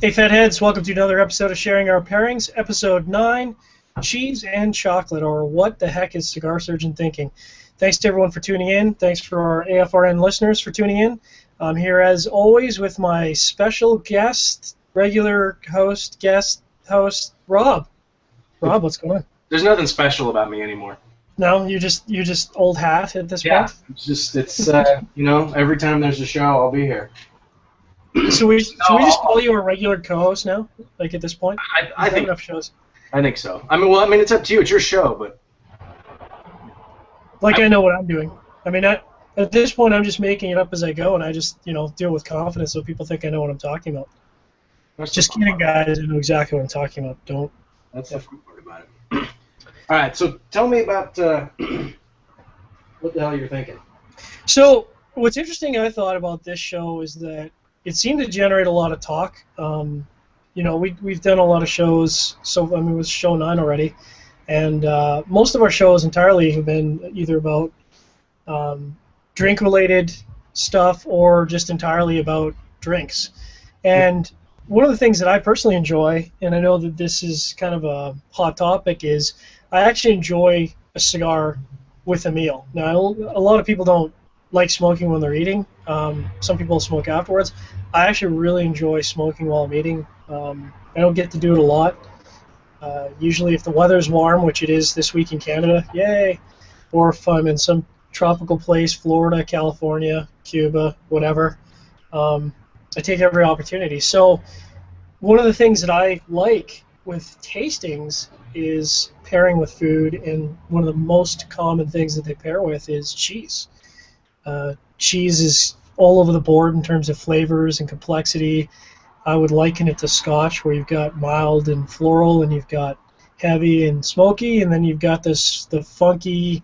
Hey, Fatheads, welcome to another episode of Sharing Our Pairings, Episode 9, Cheese and Chocolate, or What the Heck is Cigar Surgeon Thinking? Thanks to everyone for tuning in. Thanks for our AFRN listeners for tuning in. I'm here, as always, with my special guest, regular host, Rob. Rob, what's going on? There's nothing special about me anymore. No, you're just old hat at this point? It's every time there's a show, I'll be here. So should we just call you a regular co-host now? Like at this point? I think enough shows. I think so. I mean, it's up to you. It's your show, but I know what I'm doing. I mean, at this point, I'm just making it up as I go, and I just deal with confidence so people think I know what I'm talking about. Just kidding, guys. I know exactly what I'm talking about. Don't. That's the fun part about it. All right, so tell me about what the hell you're thinking. So what's interesting I thought about this show is that it seemed to generate a lot of talk. We've done a lot of shows, so it was show 9 already, and most of our shows entirely have been either about drink-related stuff or just entirely about drinks. And one of the things that I personally enjoy, and I know that this is kind of a hot topic, is I actually enjoy a cigar with a meal. Now, a lot of people don't like smoking when they're eating. Some people smoke afterwards. I actually really enjoy smoking while I'm eating. I don't get to do it a lot. Usually if the weather's warm, which it is this week in Canada, yay, or if I'm in some tropical place, Florida, California, Cuba, whatever, I take every opportunity. So one of the things that I like with tastings is pairing with food, and one of the most common things that they pair with is cheese. Cheese is all over the board in terms of flavors and complexity. I would liken it to Scotch, where you've got mild and floral, and you've got heavy and smoky, and then you've got the funky,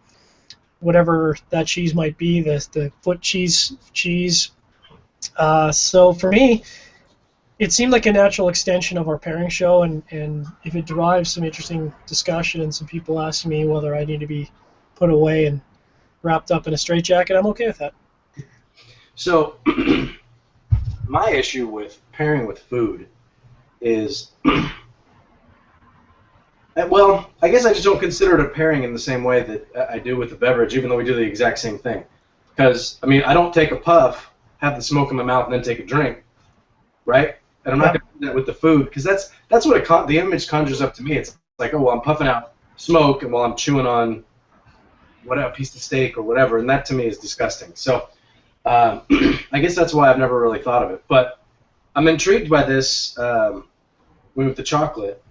whatever that cheese might be, the foot cheese. So for me, it seemed like a natural extension of our pairing show, and if it derives some interesting discussion and some people asking me whether I need to be put away and wrapped up in a straitjacket, I'm okay with that. So, my issue with pairing with food is, well, I guess I just don't consider it a pairing in the same way that I do with the beverage, even though we do the exact same thing. Because, I mean, I don't take a puff, have the smoke in my mouth, and then take a drink, right? And I'm not going to do that with the food, because that's what the image conjures up to me. It's like, oh, well, I'm puffing out smoke, and while I'm chewing on whatever piece of steak or whatever, and that to me is disgusting. So I guess that's why I've never really thought of it. But I'm intrigued by this with the chocolate,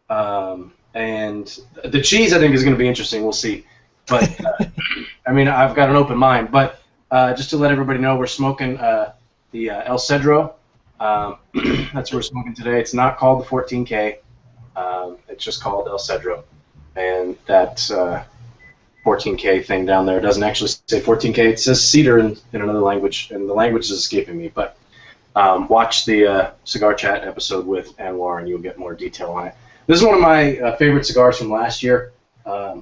and the cheese I think is going to be interesting. We'll see. But I mean, I've got an open mind. But just to let everybody know, we're smoking the El Cedro. That's what we're smoking today. It's not called the 14K. It's just called El Cedro, and that's 14K thing down there. It doesn't actually say 14K. It says cedar in another language, and the language is escaping me. But watch the Cigar Chat episode with Anwar, and you'll get more detail on it. This is one of my favorite cigars from last year. I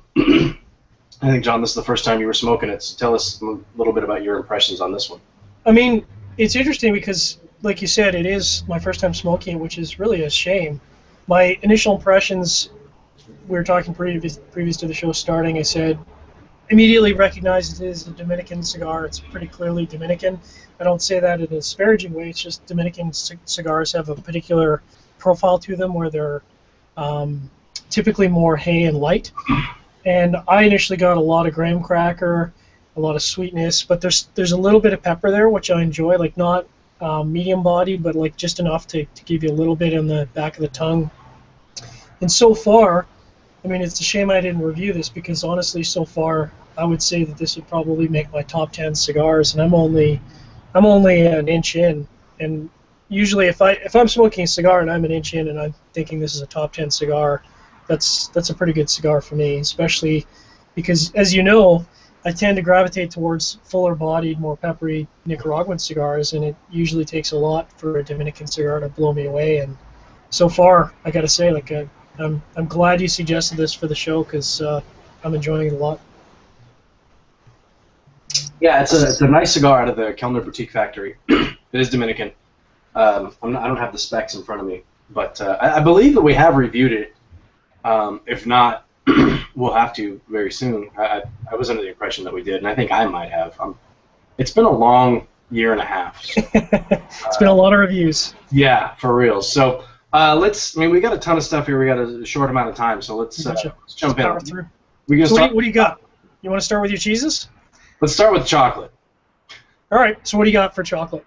think, John, this is the first time you were smoking it, so tell us a little bit about your impressions on this one. I mean, it's interesting because, like you said, it is my first time smoking it, which is really a shame. My initial impressions, we were talking previous to the show starting, I said, immediately recognized it is a Dominican cigar. It's pretty clearly Dominican. I don't say that in a disparaging way. It's just Dominican cigars have a particular profile to them where they're typically more hay and light. And I initially got a lot of graham cracker, a lot of sweetness, but there's a little bit of pepper there, which I enjoy, like not medium body, but like just enough to give you a little bit on the back of the tongue. And so far, I mean, it's a shame I didn't review this, because honestly, so far, I would say that this would probably make my top 10 cigars, and I'm only an inch in. And usually, if I'm smoking a cigar and I'm an inch in and I'm thinking this is a top 10 cigar, that's a pretty good cigar for me, especially because, as you know, I tend to gravitate towards fuller-bodied, more peppery Nicaraguan cigars, and it usually takes a lot for a Dominican cigar to blow me away. And so far, I got to say, like, I'm glad you suggested this for the show, because I'm enjoying it a lot. Yeah, it's a nice cigar out of the Kellner Boutique Factory. It is Dominican. I don't have the specs in front of me, but I believe that we have reviewed it. If not, we'll have to very soon. I was under the impression that we did, and I think I might have. It's been a long year and a half. So, It's been a lot of reviews. yeah, for real. So let's. I mean, we got a ton of stuff here. We got a short amount of time, so let's jump in. Through. We gonna so start? what do you got? You want to start with your cheeses? Let's start with chocolate. All right. So what do you got for chocolate?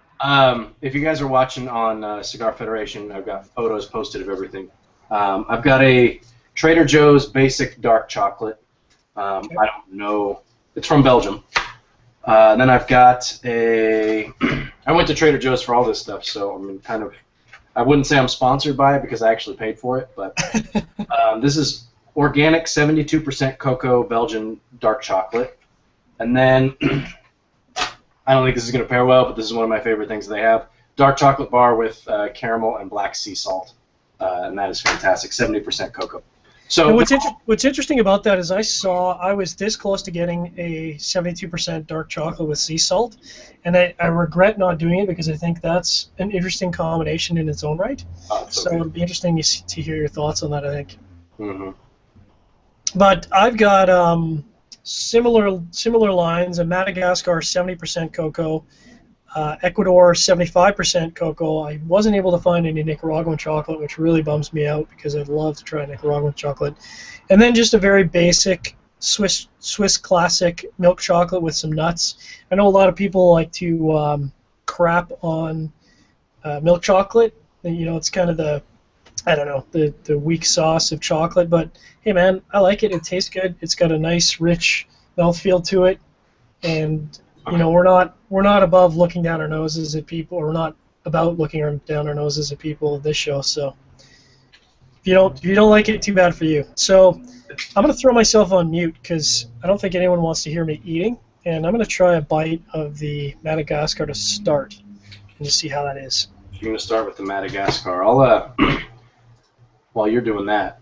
If you guys are watching on Cigar Federation, I've got photos posted of everything. I've got a Trader Joe's basic dark chocolate. Okay. I don't know. It's from Belgium. Then I've got a. I went to Trader Joe's for all this stuff, so I mean, kind of. I wouldn't say I'm sponsored by it because I actually paid for it, but this is organic 72% cocoa Belgian dark chocolate. And then I don't think this is going to pair well, but this is one of my favorite things they have. Dark chocolate bar with caramel and black sea salt, and that is fantastic. 70% cocoa. So what's interesting about that is I was this close to getting a 72% dark chocolate with sea salt, and I regret not doing it because I think that's an interesting combination in its own right. So it'll be interesting to hear your thoughts on that, I think. Mm-hmm. But I've got similar lines: a Madagascar 70% cocoa, Ecuador 75% cocoa. I wasn't able to find any Nicaraguan chocolate, which really bums me out because I'd love to try Nicaraguan chocolate. And then just a very basic Swiss classic milk chocolate with some nuts. I know a lot of people like to crap on milk chocolate. You know, it's kind of the weak sauce of chocolate, but hey man, I like it. It tastes good. It's got a nice, rich mouthfeel to it, and you know, we're not above looking down our noses at people, or we're not about looking down our noses at people at this show. So if you don't like it, too bad for you. So I'm gonna throw myself on mute because I don't think anyone wants to hear me eating, and I'm gonna try a bite of the Madagascar to start and just see how that is. You're gonna start with the Madagascar. I'll while you're doing that,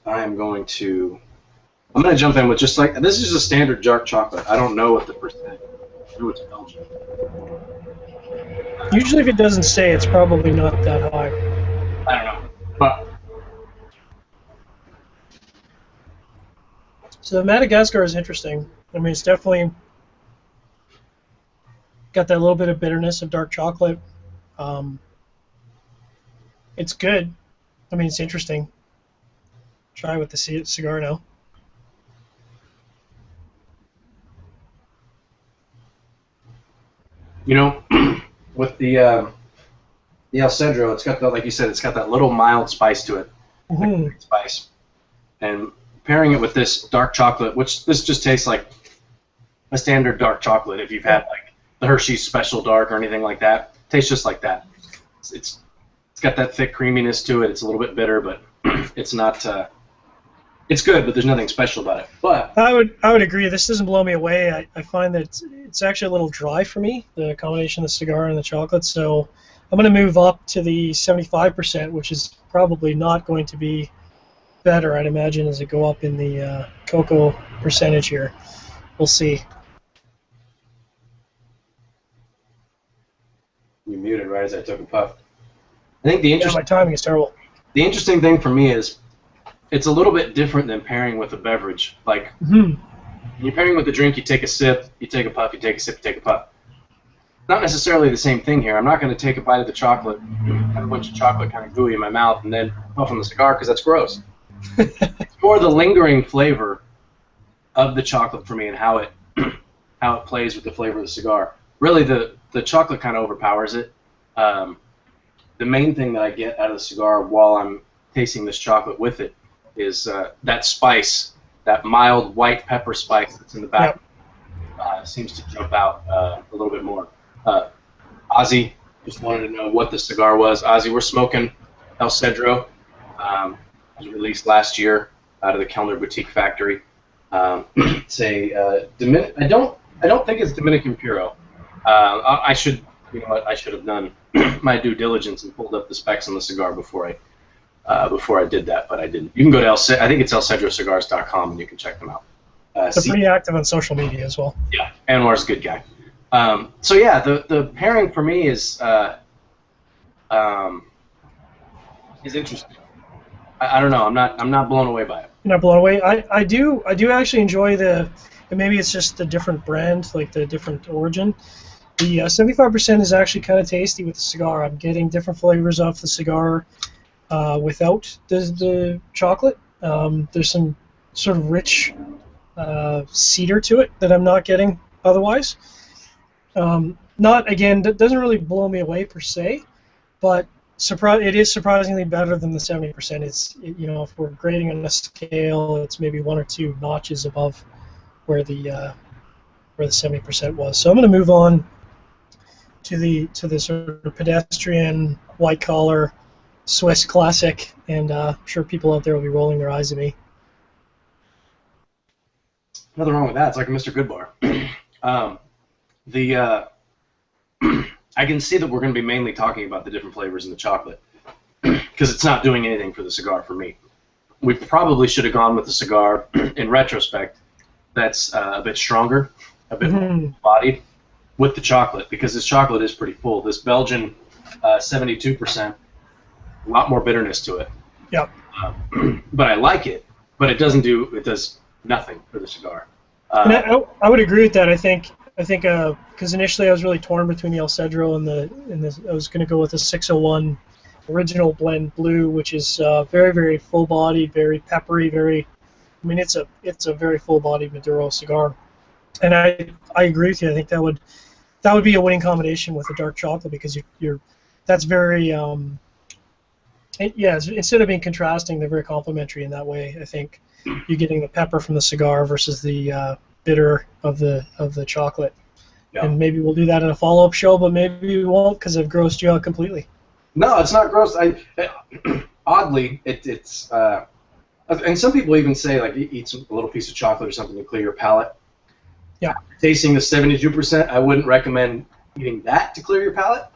I'm going to jump in with just like, this is a standard dark chocolate. I don't know what the percent. I know it's Belgian. Usually if it doesn't say, it's probably not that high. I don't know. But so the Madagascar is interesting. I mean, it's definitely got that little bit of bitterness of dark chocolate. It's good. I mean, it's interesting. Try with the cigar now. you know, with the El Cedro, it's got like you said, it's got that little mild spice to it. Mm-hmm. Spice. And pairing it with this dark chocolate, which this just tastes like a standard dark chocolate. If you've had like the Hershey's Special Dark or anything like that, it tastes just like that. It's got that thick creaminess to it. It's a little bit bitter, but it's not. It's good, but there's nothing special about it. But I would agree. This doesn't blow me away. I find that it's actually a little dry for me, the combination of the cigar and the chocolate. So I'm going to move up to the 75%, which is probably not going to be better, I'd imagine, as it go up in the cocoa percentage here. We'll see. You muted right as I took a puff. I think the My timing is terrible. The interesting thing for me is it's a little bit different than pairing with a beverage. Like, when you're pairing with a drink, you take a sip, you take a puff, you take a sip, you take a puff. Not necessarily the same thing here. I'm not going to take a bite of the chocolate, have a bunch of chocolate kind of gooey in my mouth, and then puff on the cigar because that's gross. It's more the lingering flavor of the chocolate for me and how it plays with the flavor of the cigar. Really, the chocolate kind of overpowers it. The main thing that I get out of the cigar while I'm tasting this chocolate with it is that spice, that mild white pepper spice that's in the back. Yep. Seems to jump out a little bit more. Ozzy just wanted to know what the cigar was. Ozzy, we're smoking El Cedro. It was released last year out of the Kellner Boutique Factory. It's a I don't think it's Dominican Puro. I should have done my due diligence and pulled up the specs on the cigar before I did that, but I didn't. You can go to I think it's elcedrocigars.com and you can check them out. They're pretty active on social media as well. Yeah, Anwar's a good guy. So yeah, the pairing for me is um, is interesting. I don't know. I'm not blown away by it. You're not blown away. I do actually enjoy and maybe it's just the different brand, like the different origin. The 75% is actually kind of tasty with the cigar. I'm getting different flavors off the cigar without the chocolate. There's some sort of rich cedar to it that I'm not getting otherwise. Not again, that doesn't really blow me away per se, but it is surprisingly better than the 70%. If we're grading on a scale, it's maybe one or two notches above where the 70% was. So I'm going to move on to the sort of pedestrian white collar Swiss classic, and I'm sure people out there will be rolling their eyes at me. Nothing wrong with that. It's like a Mr. Goodbar. The I can see that we're going to be mainly talking about the different flavors in the chocolate because it's not doing anything for the cigar for me. We probably should have gone with the cigar in retrospect that's a bit stronger, a bit more bodied with the chocolate because this chocolate is pretty full. This Belgian 72%, a lot more bitterness to it. Yep. But I like it, but it does nothing for the cigar. And I would agree with that. I think because initially I was really torn between the El Cedro and I was going to go with the 601 original blend blue, which is very, very full-bodied, very peppery, it's a very full-bodied Maduro cigar. And I agree with you. I think that would be a winning combination with a dark chocolate because that's very instead of being contrasting, they're very complementary in that way. I think you're getting the pepper from the cigar versus the bitter of the chocolate. Yeah. And maybe we'll do that in a follow-up show, but maybe we won't because I've grossed you out completely. No, it's not gross. Oddly, it's and some people even say like eat a little piece of chocolate or something to clear your palate. Yeah. Tasting the 72%, I wouldn't recommend eating that to clear your palate.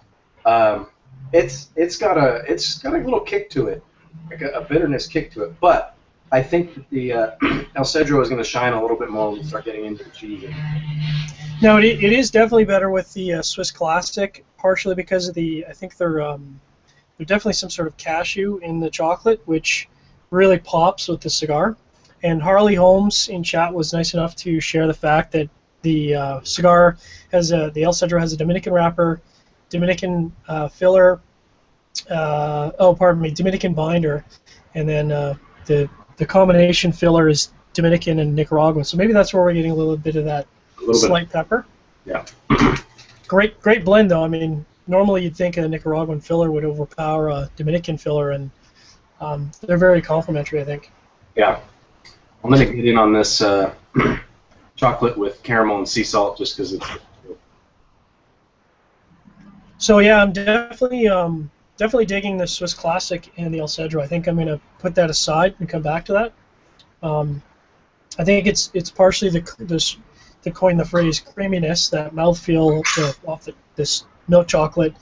It's got a little kick to it, like a bitterness kick to it. But I think that the El Cedro is going to shine a little bit more when we start getting into the cheese. No, it is definitely better with the Swiss Classic, partially because of I think there's definitely some sort of cashew in the chocolate, which really pops with the cigar. And Harley Holmes in chat was nice enough to share the fact that the cigar the El Cedro has a Dominican wrapper, Dominican filler, Dominican binder, and then the combination filler is Dominican and Nicaraguan. So maybe that's where we're getting a little bit of that slight pepper. Yeah. Great blend though. I mean, normally you'd think a Nicaraguan filler would overpower a Dominican filler, and they're very complementary, I think. Yeah. I'm going to get in on this chocolate with caramel and sea salt just because it's... So yeah, I'm definitely digging the Swiss Classic and the El Cedro. I think I'm going to put that aside and come back to that. I think it's partially to coin the phrase creaminess, that mouthfeel off this milk chocolate,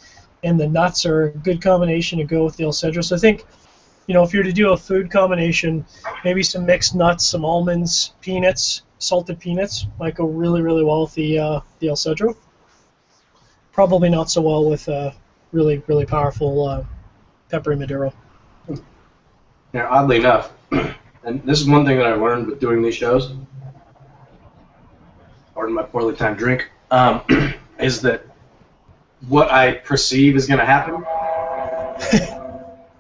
and the nuts are a good combination to go with the El Cedro. So I think, if you're to do a food combination, maybe some mixed nuts, some almonds, peanuts, salted peanuts might go really, really well with the El Cedro. Probably not so well with really, really powerful peppery Maduro. Yeah, oddly enough, and this is one thing that I learned with doing these shows, pardon my poorly timed drink, is that what I perceive is going to happen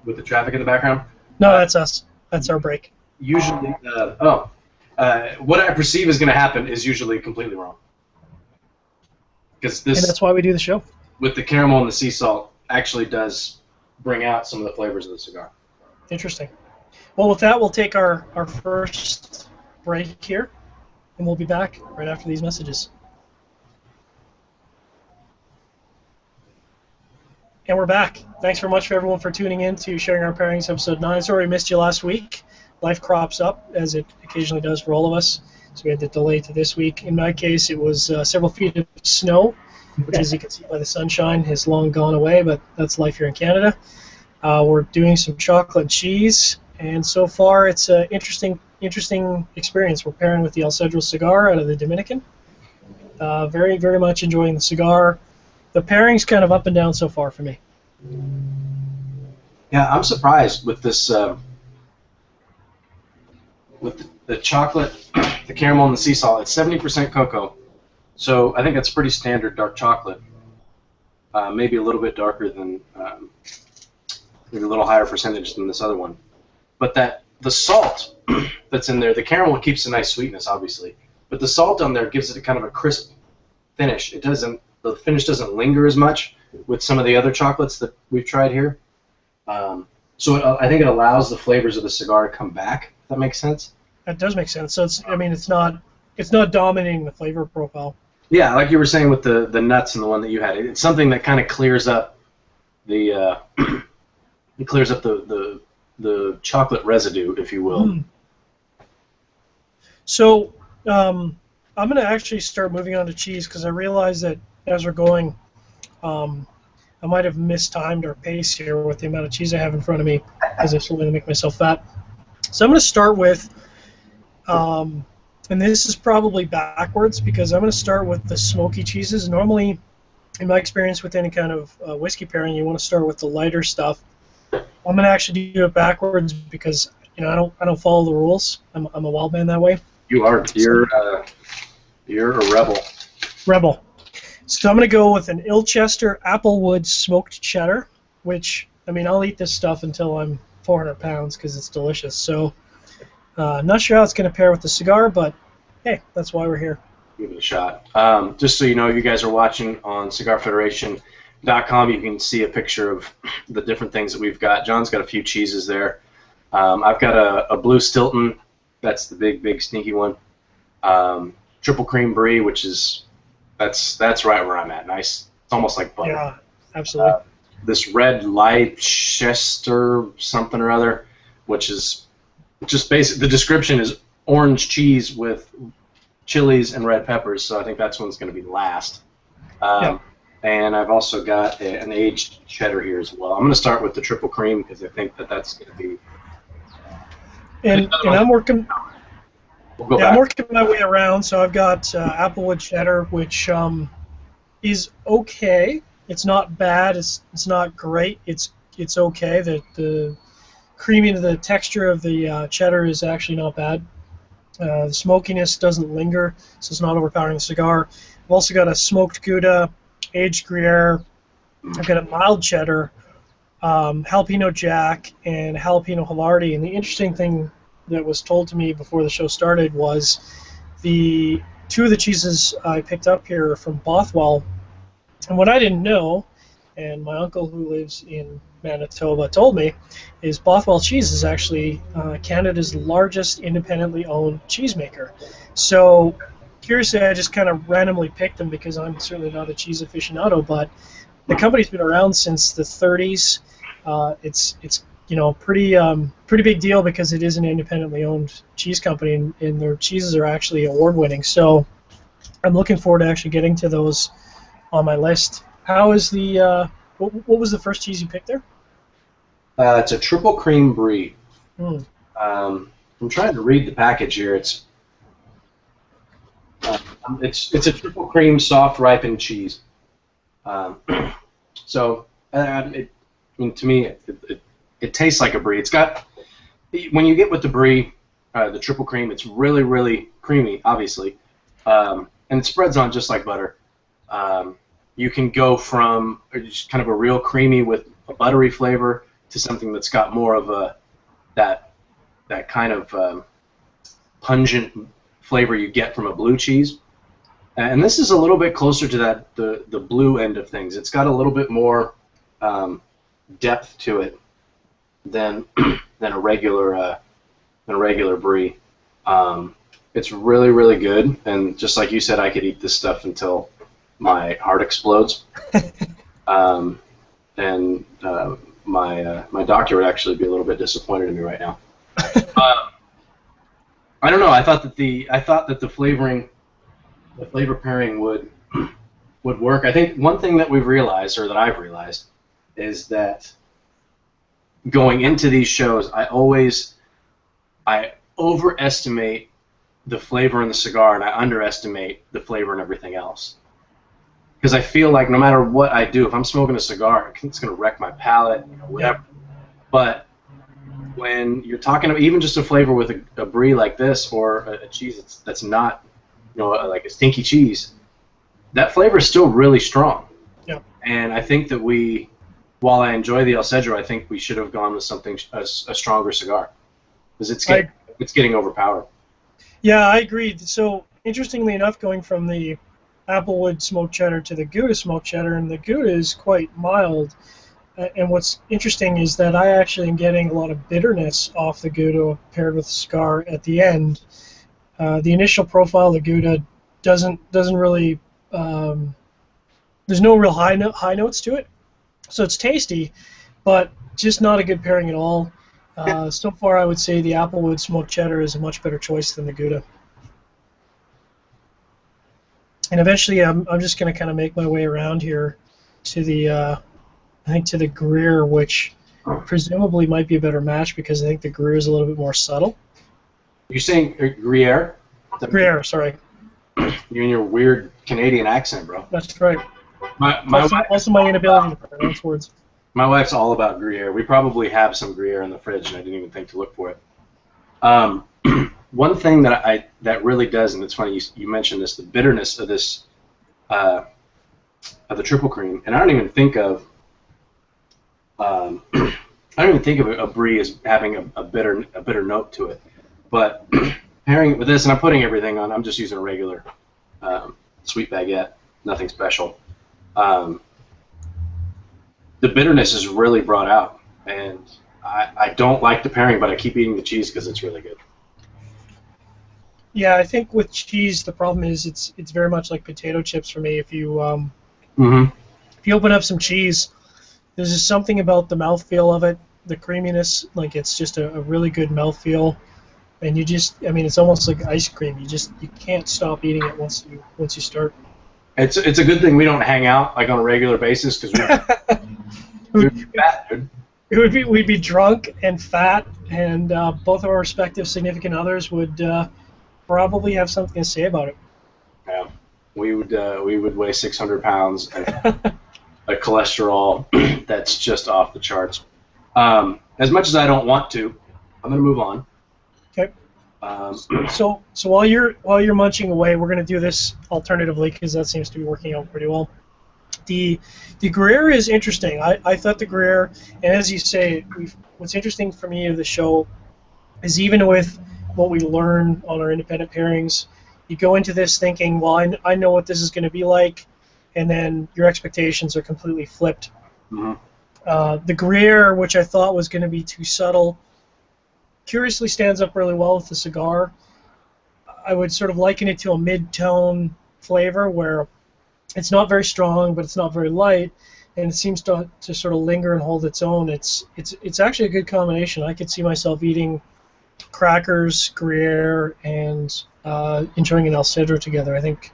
with the traffic in the background. No, that's us. That's our break. Usually, what I perceive is going to happen is usually completely wrong. Because and that's why we do the show. With the caramel and the sea salt actually does bring out some of the flavors of the cigar. Interesting. Well, with that, we'll take our first break here, and we'll be back right after these messages. And we're back. Thanks very much for everyone for tuning in to Sharing Our Pairings, episode 9. Sorry we missed you last week. Life crops up, as it occasionally does for all of us. So we had to delay to this week. In my case, it was several feet of snow, which, as you can see by the sunshine, has long gone away, but that's life here in Canada. We're doing some chocolate and cheese, and so far it's an interesting experience. We're pairing with the El Cedro cigar out of the Dominican. Very, very much enjoying the cigar. The pairing's kind of up and down so far for me. Yeah, I'm surprised with this, with the chocolate, the caramel, and the sea salt. It's 70% cocoa, so I think that's pretty standard dark chocolate. Maybe a little bit darker than, maybe a little higher percentage than this other one. But that the salt that's in there, the caramel keeps a nice sweetness, obviously, but the salt on there gives it a kind of a crisp finish. It doesn't, the finish doesn't linger as much with some of the other chocolates that we've tried here. I think it allows the flavors of the cigar to come back. If that makes sense. That does make sense. So it's, I mean, it's not dominating the flavor profile. Yeah, like you were saying with the nuts and the one that you had, it's something that kind of clears up the it clears up the chocolate residue, if you will. Mm. So I'm going to actually start moving on to cheese because I realize that as we're going, I might have mistimed our pace here with the amount of cheese I have in front of me because I slowly make myself fat. So I'm going to start with, and this is probably backwards because I'm going to start with the smoky cheeses. Normally, in my experience with any kind of whiskey pairing, you want to start with the lighter stuff. I'm going to actually do it backwards because I don't follow the rules. I'm a wild man that way. You are. You're a rebel. Rebel. So I'm going to go with an Ilchester Applewood smoked cheddar, which, I mean, I'll eat this stuff until I'm 400 pounds because it's delicious. So not sure how it's going to pair with the cigar, but hey, that's why we're here. Give it a shot. Just so you know, you guys are watching on CigarFederation.com. You can see a picture of the different things that we've got. John's got a few cheeses there. I've got a blue Stilton. That's the big, sneaky one. Triple cream brie, which is that's right where I'm at. Nice. It's almost like butter. Yeah, absolutely. This red Leicester something or other, which is just basic. The description is orange cheese with chilies and red peppers, so I think that's one's going to be last. And I've also got an aged cheddar here as well. I'm going to start with the triple cream because I think that's going to be. And I'm working. We'll I'm working my way around. So I've got Applewood cheddar, which is okay. It's not bad. It's not great. It's okay. The creamy to the texture of the cheddar is actually not bad. The smokiness doesn't linger, so it's not overpowering the cigar. I've also got a smoked Gouda, aged Gruyere. I've got a mild cheddar, jalapeno jack, and jalapeno Havarti. And the interesting thing that was told to me before the show started was the two of the cheeses I picked up here are from Bothwell. And what I didn't know, and my uncle who lives in Manitoba told me, is Bothwell Cheese is actually Canada's largest independently owned cheesemaker. So curiously, I just kind of randomly picked them because I'm certainly not a cheese aficionado, but the company's been around since the 30s. It's pretty big deal because it is an independently owned cheese company, and their cheeses are actually award-winning. So I'm looking forward to actually getting to those on my list. How is the what was the first cheese you picked there? It's a triple cream brie. Mm. I'm trying to read the package here. It's a triple cream soft ripened cheese. So to me, it tastes like a brie. It's got, when you get with the brie, the triple cream, it's really, really creamy, obviously, and it spreads on just like butter. You can go from just kind of a real creamy with a buttery flavor to something that's got more of that kind of pungent flavor you get from a blue cheese. And this is a little bit closer to the blue end of things. It's got a little bit more depth to it than a regular brie. It's really, really good, and just like you said, I could eat this stuff until my heart explodes. My doctor would actually be a little bit disappointed in me right now. I don't know. I thought that the flavor pairing would work. I think one thing that we've realized, or that I've realized, is that going into these shows, I overestimate the flavor in the cigar, and I underestimate the flavor in everything else. because I feel like no matter what I do, if I'm smoking a cigar, it's going to wreck my palate, whatever. Yeah. But when you're talking about even just a flavor with a brie like this, or a cheese that's not, like a stinky cheese, that flavor is still really strong. Yeah. And I think that while I enjoy the El Cedro, I think we should have gone with something a stronger cigar, because it's getting overpowered. Yeah, I agree. So interestingly enough, going from the Applewood smoked cheddar to the Gouda smoked cheddar, and the Gouda is quite mild. And what's interesting is that I actually am getting a lot of bitterness off the Gouda paired with the cigar at the end. The initial profile of the Gouda doesn't really there's no real high notes to it, so it's tasty, but just not a good pairing at all. So far, I would say the Applewood smoked cheddar is a much better choice than the Gouda. And eventually, I'm just going to kind of make my way around here to the I think to the Greer, which presumably might be a better match because I think the Greer is a little bit more subtle. You're saying Gruyere? Greer, sorry. You and your weird Canadian accent, bro. That's right. My Also my inability to pronounce words. My wife's all about Gruyere. We probably have some Gruyere in the fridge, and I didn't even think to look for it. One thing that really does, and it's funny you mentioned this, the bitterness of this of the triple cream, and I don't even think of a brie as having a bitter note to it. But pairing it with this, and I'm putting everything on. I'm just using a regular sweet baguette, nothing special. The bitterness is really brought out, and I don't like the pairing, but I keep eating the cheese because it's really good. Yeah, I think with cheese the problem is it's very much like potato chips for me. If you if you open up some cheese, there's just something about the mouthfeel of it, the creaminess, like it's just a really good mouthfeel, and it's almost like ice cream. You can't stop eating it once you start. It's a good thing we don't hang out like on a regular basis because we'd be fat, dude. We'd be drunk and fat, and both of our respective significant others would probably have something to say about it. Yeah, we would weigh 600 pounds and a cholesterol that's just off the charts. As much as I don't want to, I'm gonna move on. Okay. So while you're munching away, we're gonna do this alternatively because that seems to be working out pretty well. The Gruyere is interesting. I thought the Gruyere, and as you say, what's interesting for me of the show is even with what we learn on our independent pairings, you go into this thinking, well, I know what this is going to be like, and then your expectations are completely flipped. Mm-hmm. The Gruyere, which I thought was going to be too subtle, curiously stands up really well with the cigar. I would sort of liken it to a mid-tone flavor where it's not very strong, but it's not very light, and it seems to sort of linger and hold its own. It's actually a good combination. I could see myself eating crackers, Gruyere, and enjoying an El Cedro together. I think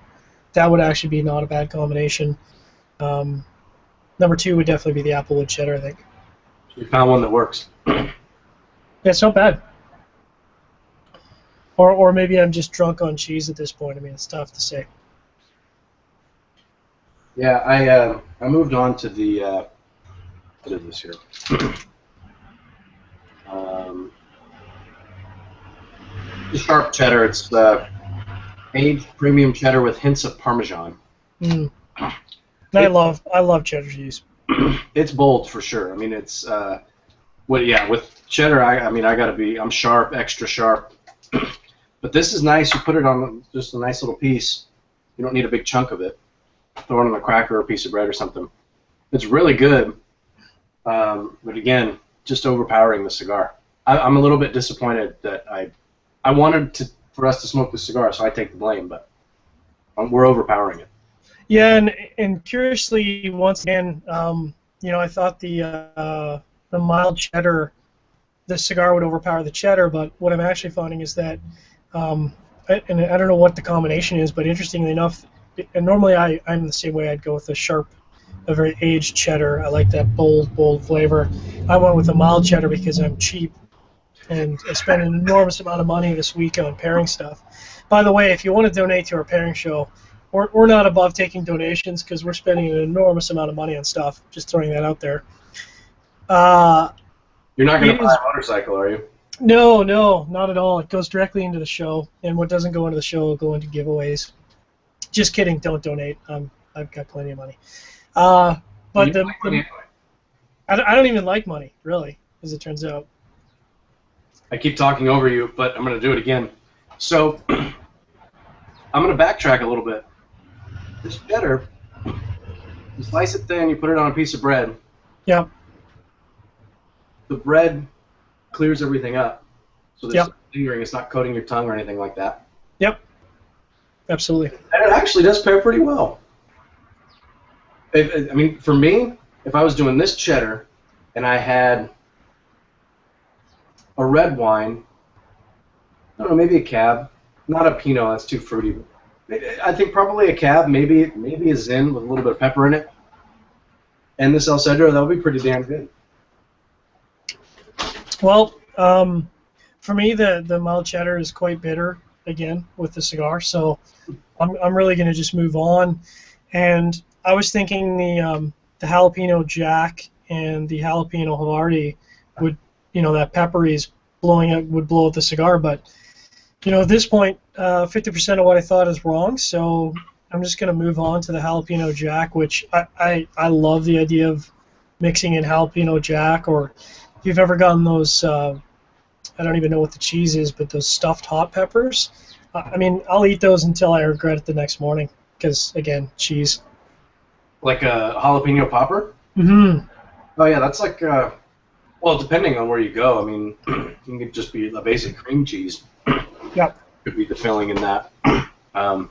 that would actually be not a bad combination. Number two would definitely be the Applewood cheddar, I think. You found one that works. Yeah, it's not bad. Or maybe I'm just drunk on cheese at this point. I mean, it's tough to say. Yeah, I moved on to the what is this here? The sharp cheddar. It's aged premium cheddar with hints of Parmesan. Mm. I love cheddar cheese. It's bold for sure. I mean, it's with cheddar. I'm sharp, extra sharp. But this is nice. You put it on just a nice little piece. You don't need a big chunk of it. Throw it on a cracker or a piece of bread or something. It's really good. But again, just overpowering the cigar. I'm a little bit disappointed that I wanted for us to smoke the cigar, so I take the blame, but we're overpowering it. Yeah, and curiously, once again, I thought the mild cheddar, the cigar would overpower the cheddar, but what I'm actually finding is that, and I don't know what the combination is, but interestingly enough, and normally I'm the same way. I'd go with a very aged cheddar. I like that bold flavor. I went with a mild cheddar because I'm cheap, and I spent an enormous amount of money this week on pairing stuff. By the way, if you want to donate to our pairing show, we're not above taking donations because we're spending an enormous amount of money on stuff. Just throwing that out there. You're not going to buy a motorcycle, are you? No, not at all. It goes directly into the show, and what doesn't go into the show will go into giveaways. Just kidding. Don't donate. I've got plenty of money. But I don't even like money, really, as it turns out. I keep talking over you, but I'm going to do it again. So I'm going to backtrack a little bit. This cheddar, you slice it thin, you put it on a piece of bread. Yeah. The bread clears everything up. So there's no lingering. It's not coating your tongue or anything like that. Yep. Absolutely. And it actually does pair pretty well. I mean, for me, if I was doing this cheddar and I had a red wine, I don't know, maybe a cab, not a Pinot, that's too fruity. I think probably a cab, maybe a Zin with a little bit of pepper in it, and this El Cedro, that would be pretty damn good. Well, for me, the mild cheddar is quite bitter again with the cigar, so I'm really going to just move on. And I was thinking the jalapeno Jack and the jalapeno Havarti would, that peppery is would blow out the cigar, but at this point, 50% of what I thought is wrong, so I'm just going to move on to the jalapeno Jack, which I love the idea of mixing in jalapeno Jack, or if you've ever gotten those, I don't even know what the cheese is, but those stuffed hot peppers, I mean, I'll eat those until I regret it the next morning, because, again, cheese. Like a jalapeno popper? Mm-hmm. Oh, yeah, that's like, well, depending on where you go, I mean, it could just be a basic cream cheese. Yep. Could be the filling in that.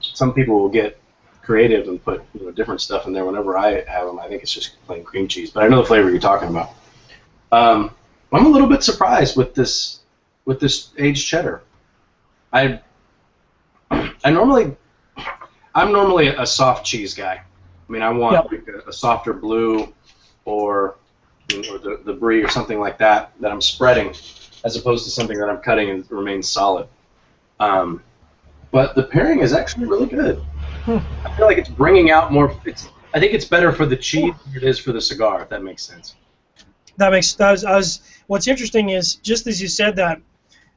Some people will get creative and put different stuff in there. Whenever I have them, I think it's just plain cream cheese. But I know the flavor you're talking about. I'm a little bit surprised with this aged cheddar. I'm normally a soft cheese guy. I mean, I want like a softer blue or the brie or something like that I'm spreading, as opposed to something that I'm cutting and remains solid. But the pairing is actually really good. I feel like it's bringing out more. I think it's better for the cheese than it is for the cigar, if that makes sense. What's interesting is, just as you said that,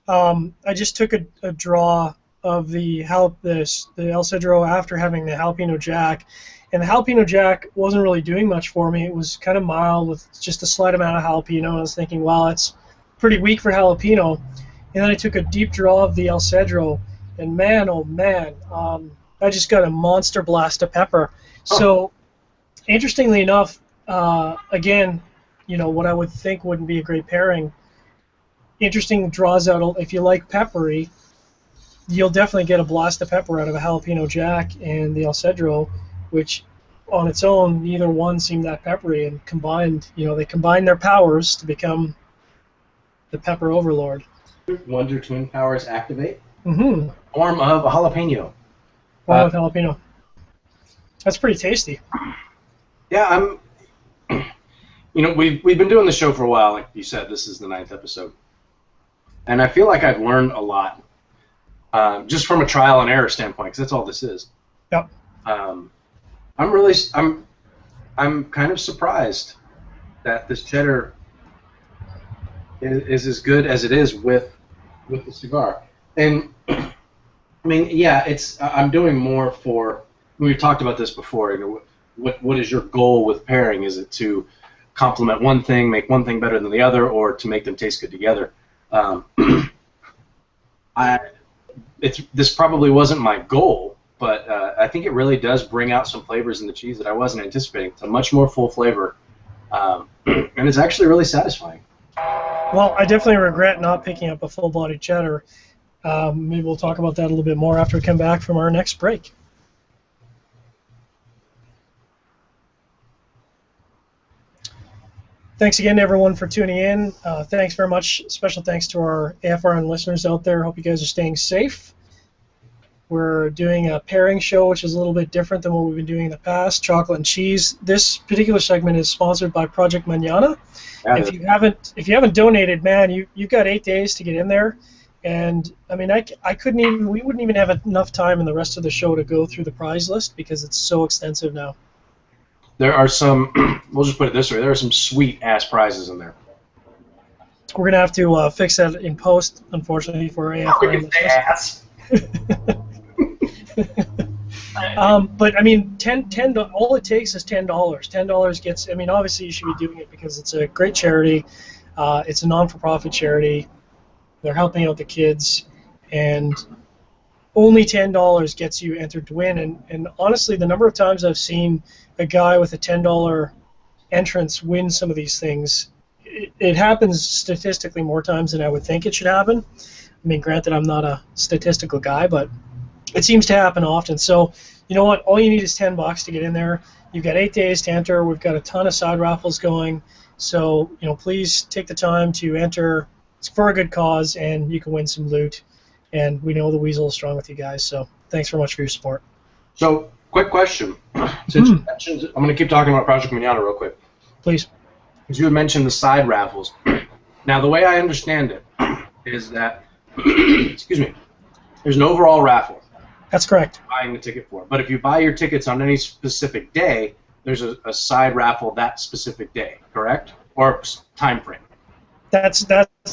I just took a draw of the El Cedro after having the jalapeno Jack, and the jalapeno Jack wasn't really doing much for me. It was kind of mild with just a slight amount of jalapeno. I was thinking, wow, that's pretty weak for jalapeno. And then I took a deep draw of the El Cedro, and man, oh man, I just got a monster blast of pepper. So, interestingly enough, again, what I would think wouldn't be a great pairing, interesting draws out, if you like peppery, you'll definitely get a blast of pepper out of a jalapeno Jack and the El Cedro, which on its own, neither one seemed that peppery, and combined, they combined their powers to become the pepper overlord. Wonder Twin powers activate. Mm-hmm. Form of a jalapeno. Form of jalapeno. That's pretty tasty. Yeah, we've been doing the show for a while. Like you said, this is the 9th episode, and I feel like I've learned a lot, just from a trial and error standpoint, because that's all this is. Yep. I'm kind of surprised that this cheddar is as good as it is with the cigar. And I mean, yeah, I'm doing more for. We've talked about this before. What is your goal with pairing? Is it to complement one thing, make one thing better than the other, or to make them taste good together? This probably wasn't my goal, but I think it really does bring out some flavors in the cheese that I wasn't anticipating. It's a much more full flavor, and it's actually really satisfying. Well, I definitely regret not picking up a full-bodied cheddar. Maybe we'll talk about that a little bit more after we come back from our next break. Thanks again, everyone, for tuning in. Thanks very much. Special thanks to our AFRN listeners out there. Hope you guys are staying safe. We're doing a pairing show, which is a little bit different than what we've been doing in the past, chocolate and cheese. This particular segment is sponsored by Project Manana. If you haven't donated, man, you've got 8 days to get in there And I mean, I couldn't even, we wouldn't even have enough time in the rest of the show to go through the prize list because it's so extensive now. There are some, we'll just put it this way, there are some sweet-ass prizes in there. We're going to have to fix that in post, unfortunately, for AFR. Ass. But I mean, all it takes is $10. $10 gets, I mean, obviously you should be doing it because it's a great charity. It's a non-for-profit charity. They're helping out the kids, and only $10 gets you entered to win. And honestly, the number of times I've seen a guy with a $10 entrance win some of these things, it happens statistically more times than I would think it should happen. I mean, granted, I'm not a statistical guy, but it seems to happen often. So, you know what? All you need is $10 to get in there. You've got 8 days to enter. We've got a ton of side raffles going. So, you know, please take the time to enter. It's for a good cause, and you can win some loot. And we know the Weasel is strong with you guys. So, thanks very much for your support. So, quick question. Since you mentioned, I'm going to keep talking about Project Manana real quick. Please. Because you had mentioned the side raffles. Now, the way I understand it is that, excuse me, there's an overall raffle. That's correct. Buying the ticket for. But if you buy your tickets on any specific day, there's a side raffle that specific day, correct? Or time frame. That's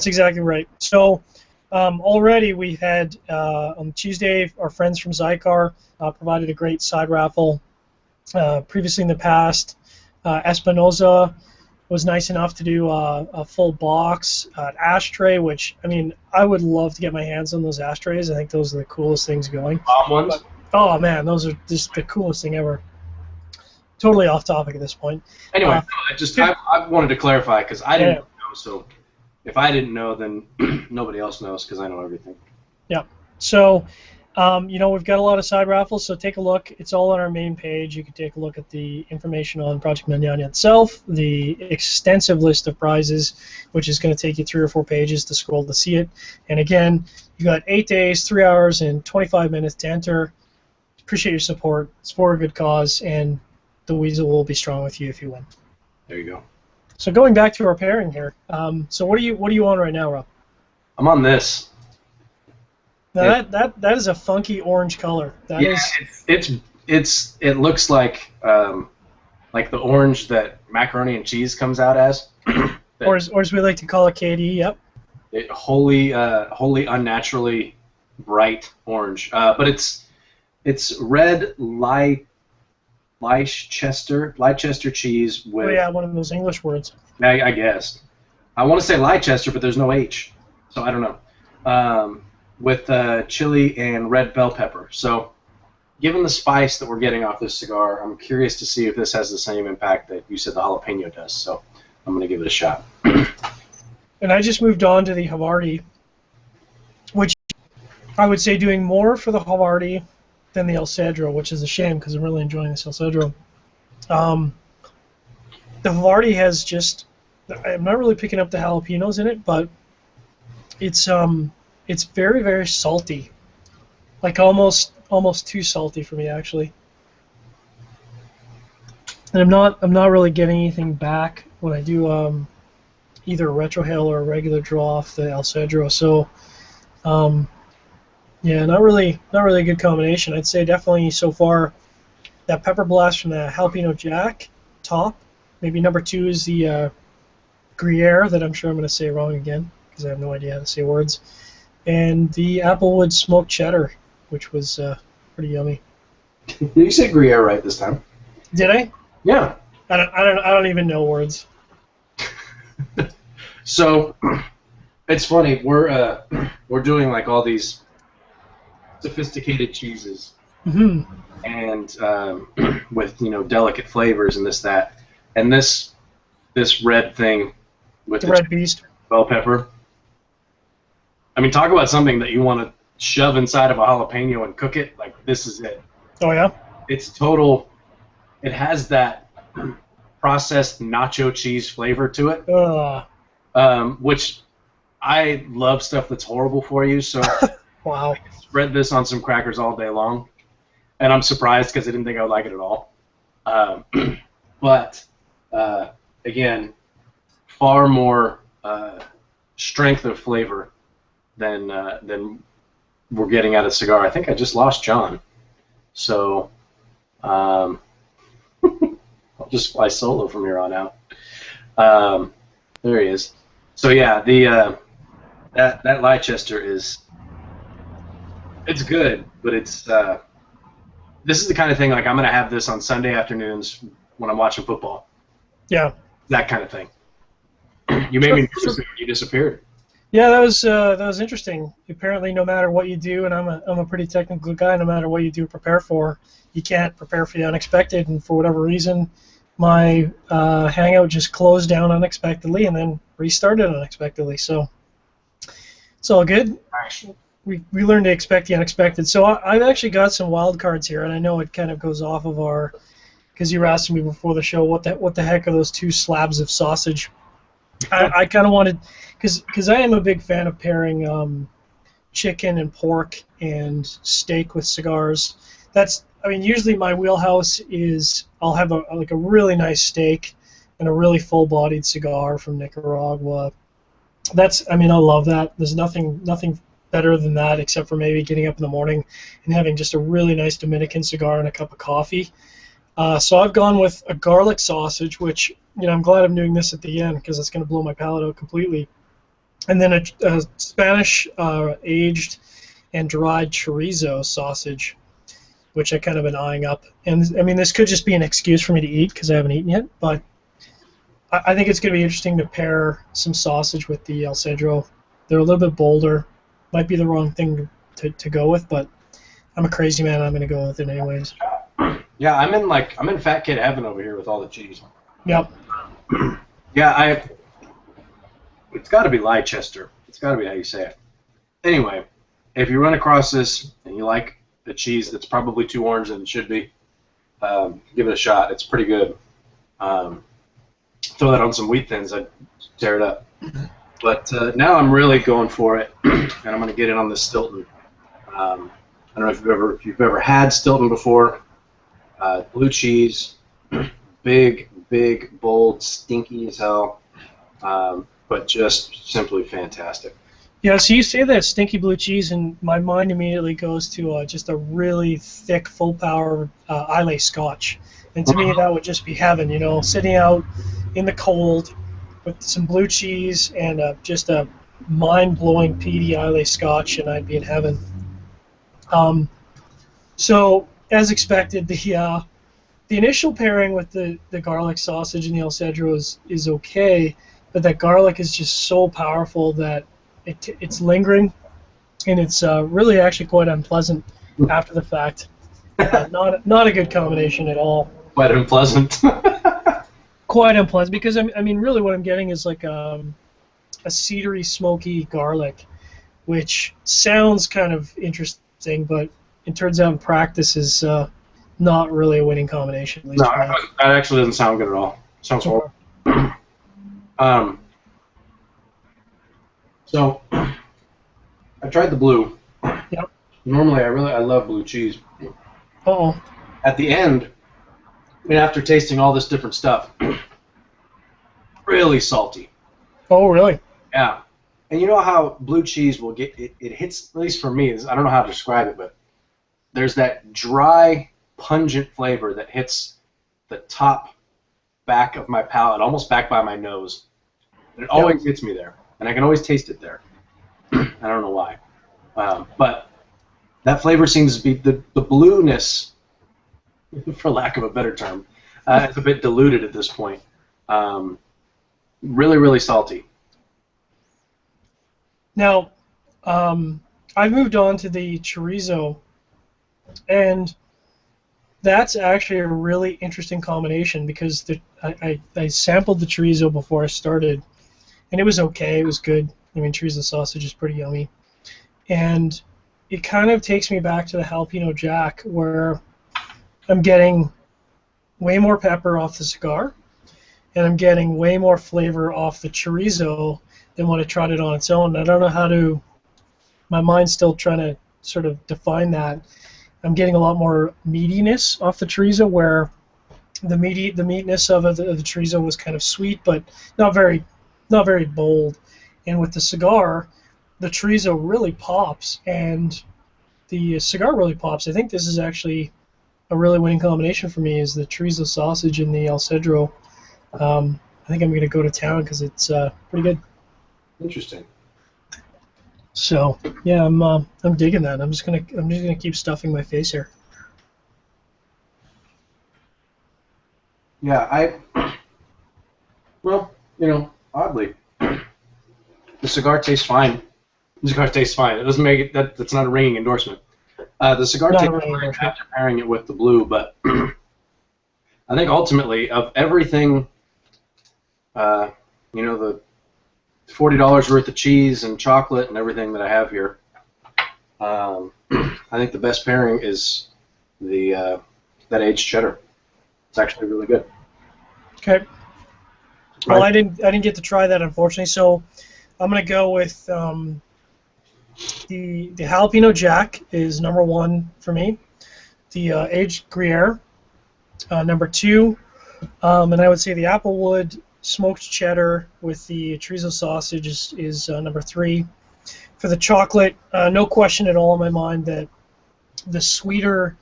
exactly right. So already we've had on Tuesday our friends from Zycar provided a great side raffle. Previously in the past, Espinoza was nice enough to do a full box, an ashtray, which, I mean, I would love to get my hands on those ashtrays. I think those are the coolest things going. Bomb ones? But, oh, man, those are just the coolest thing ever. Totally off topic at this point. Anyway, I wanted to clarify because I didn't know, so if I didn't know, then nobody else knows because I know everything. Yeah. So, you know, we've got a lot of side raffles, so take a look. It's all on our main page. You can take a look at the information on Project Manana itself, the extensive list of prizes, which is going to take you 3 or 4 pages to scroll to see it. And again, you got 8 days, 3 hours, and 25 minutes to enter. Appreciate your support. It's for a good cause, and the Weasel will be strong with you if you win. There you go. So going back to our pairing here, so what are you on right now, Rob? I'm on this. Now that is a funky orange color. It looks like the orange that macaroni and cheese comes out as. or as we like to call it, KD. Yep. Wholly unnaturally bright orange. But it's red Leicester cheese with. Oh yeah, one of those English words. I guess. I want to say Leicester, but there's no H, so I don't know. With chili and red bell pepper. So, given the spice that we're getting off this cigar, I'm curious to see if this has the same impact that you said the jalapeno does. So, I'm going to give it a shot. And I just moved on to the Havarti, which I would say doing more for the Havarti than the El Cedro, which is a shame because I'm really enjoying this El Cedro. The Havarti has just, I'm not really picking up the jalapenos in it, but it's very, very salty, like almost too salty for me actually. And I'm not really getting anything back when I do either a retrohale or a regular draw off the El Cedro. So yeah, not really a good combination. I'd say definitely so far that pepper blast from the jalapeno jack top. Maybe number 2 is the Gruyere that I'm sure I'm going to say wrong again because I have no idea how to say words. And the Applewood smoked cheddar, which was pretty yummy. You said Gruyere right this time. Did I? Yeah. I don't even know words. So it's funny. We're doing like all these sophisticated cheeses, and with delicate flavors and this that, and this red thing with the red beast bell pepper. I mean, talk about something that you want to shove inside of a jalapeno and cook it. Like, this is it. Oh, yeah? It's total. It has that processed nacho cheese flavor to it, which I love stuff that's horrible for you. So wow. I can spread this on some crackers all day long. And I'm surprised because I didn't think I would like it at all. But, again, far more strength of flavor than we're getting out of cigar. I think I just lost John, so I'll just fly solo from here on out. There he is. So yeah, the that Leicester it's good, but it's this is the kind of thing like I'm gonna have this on Sunday afternoons when I'm watching football. Yeah. That kind of thing. You made me nervous when you disappeared. Yeah, that was interesting. Apparently, no matter what you do, and I'm a pretty technical guy. No matter what you do, prepare for, you can't prepare for the unexpected. And for whatever reason, my Hangout just closed down unexpectedly and then restarted unexpectedly. So it's all good. We learned to expect the unexpected. So I've actually got some wild cards here, and I know it kind of goes off of our, because you were asking me before the show what the heck are those two slabs of sausage. I kind of wanted, because I am a big fan of pairing chicken and pork and steak with cigars. Usually my wheelhouse is I'll have a really nice steak and a really full-bodied cigar from Nicaragua. I love that. There's nothing better than that, except for maybe getting up in the morning and having just a really nice Dominican cigar and a cup of coffee. So I've gone with a garlic sausage, which, I'm glad I'm doing this at the end because it's going to blow my palate out completely. And then a Spanish aged and dried chorizo sausage, which I kind of been eyeing up. And this could just be an excuse for me to eat because I haven't eaten yet, but I think it's going to be interesting to pair some sausage with the El Cedro. They're a little bit bolder. Might be the wrong thing to go with, but I'm a crazy man. I'm going to go with it anyways. Yeah, I'm in fat kid heaven over here with all the cheese. Yep. Yeah, it's got to be Leicester. It's got to be how you say it. Anyway, if you run across this and you like the cheese that's probably too orange than it should be, give it a shot. It's pretty good. Throw that on some wheat thins, I'd tear it up. But now I'm really going for it, and I'm going to get in on this Stilton. I don't know if you've ever had Stilton before. Blue cheese, big, bold, stinky as hell, but just simply fantastic. Yeah, so you say that stinky blue cheese, and my mind immediately goes to just a really thick, full-power Islay Scotch. And to me, that would just be heaven, sitting out in the cold with some blue cheese and just a mind-blowing peaty Islay Scotch, and I'd be in heaven. So, as expected, the initial pairing with the garlic sausage and the El Cedro is okay, but that garlic is just so powerful that it's lingering, and it's really actually quite unpleasant after the fact. Not a good combination at all. Quite unpleasant. Quite unpleasant, because really what I'm getting is like a cedary, smoky garlic, which sounds kind of interesting, but it turns out in practice is not really a winning combination. At least no, that actually doesn't sound good at all. Sounds horrible. So I tried the blue. Yep. Normally, I love blue cheese. Uh-oh. At the end, after tasting all this different stuff, really salty. Oh, really? Yeah. And you know how blue cheese will get it hits, at least for me, I don't know how to describe it, but there's that dry, pungent flavor that hits the top back of my palate, almost back by my nose. And it always hits me there, and I can always taste it there. I don't know why. But that flavor seems to be the blueness, for lack of a better term, is a bit diluted at this point. Really, really salty. Now, I've moved on to the chorizo, and that's actually a really interesting combination because I sampled the chorizo before I started, and it was okay. It was good. Chorizo sausage is pretty yummy. And it kind of takes me back to the jalapeno jack, where I'm getting way more pepper off the cigar, and I'm getting way more flavor off the chorizo than when I tried it on its own. I don't know how to. My mind's still trying to sort of define that. I'm getting a lot more meatiness off the chorizo, where the meatness of the chorizo was kind of sweet, but not very bold. And with the cigar, the chorizo really pops and the cigar really pops. I think this is actually a really winning combination for me is the chorizo sausage and the El Cedro. I think I'm going to go to town because it's pretty good. Interesting. So yeah, I'm digging that. I'm just gonna keep stuffing my face here. Yeah, well, oddly, the cigar tastes fine. The cigar tastes fine. It doesn't make it that's not a ringing endorsement. The cigar Not a tastes ringing fine endorsement. after pairing it with the blue, but I think ultimately of everything, the $40 worth of cheese and chocolate and everything that I have here, I think the best pairing is the that aged cheddar. It's actually really good. Okay. Well, Right. I didn't get to try that unfortunately. So I'm gonna go with the jalapeno jack is number one for me. The aged Gruyere number two, and I would say the Applewood smoked cheddar with the chorizo sausage is number three. For the chocolate, no question at all in my mind that the sweeter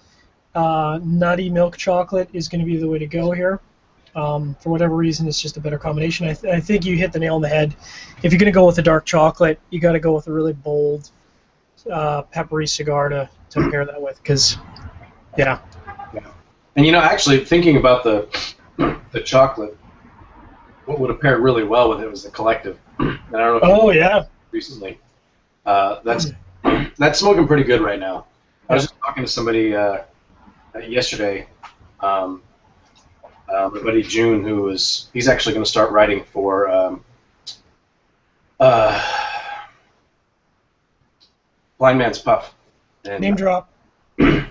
nutty milk chocolate is going to be the way to go here. For whatever reason, it's just a better combination. I think you hit the nail on the head. If you're going to go with a dark chocolate, you got to go with a really bold, peppery cigar to pair that with. Because, yeah. Yeah. And actually thinking about the chocolate, what would have paired really well with it was the collective. And I don't know if you Oh, yeah. recently. That's smoking pretty good right now. I was just talking to somebody yesterday, my buddy June, he's actually going to start writing for Blind Man's Puff. And Name drop.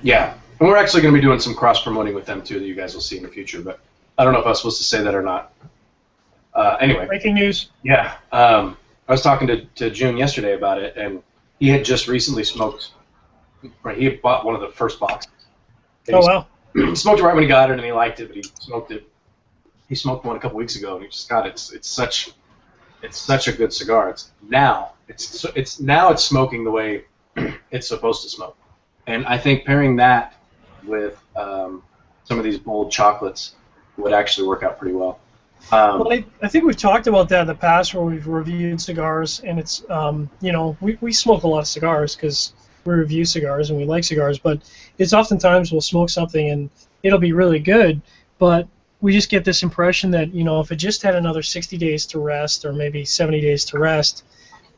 yeah, and we're actually going to be doing some cross promoting with them too that you guys will see in the future. But I don't know if I was supposed to say that or not. Anyway. Breaking news. Yeah. I was talking to June yesterday about it, and he had just recently smoked. Right, he had bought one of the first boxes. Oh, wow. He smoked it right when he got it, and he liked it. But he smoked it. He smoked one a couple weeks ago, and he just got it. It's such a good cigar. It's now smoking the way it's supposed to smoke, and I think pairing that with some of these bold chocolates would actually work out pretty well. Well, I think we've talked about that in the past where we've reviewed cigars, and it's, we smoke a lot of cigars because we review cigars and we like cigars, but it's oftentimes we'll smoke something and it'll be really good, but we just get this impression that, if it just had another 60 days to rest or maybe 70 days to rest,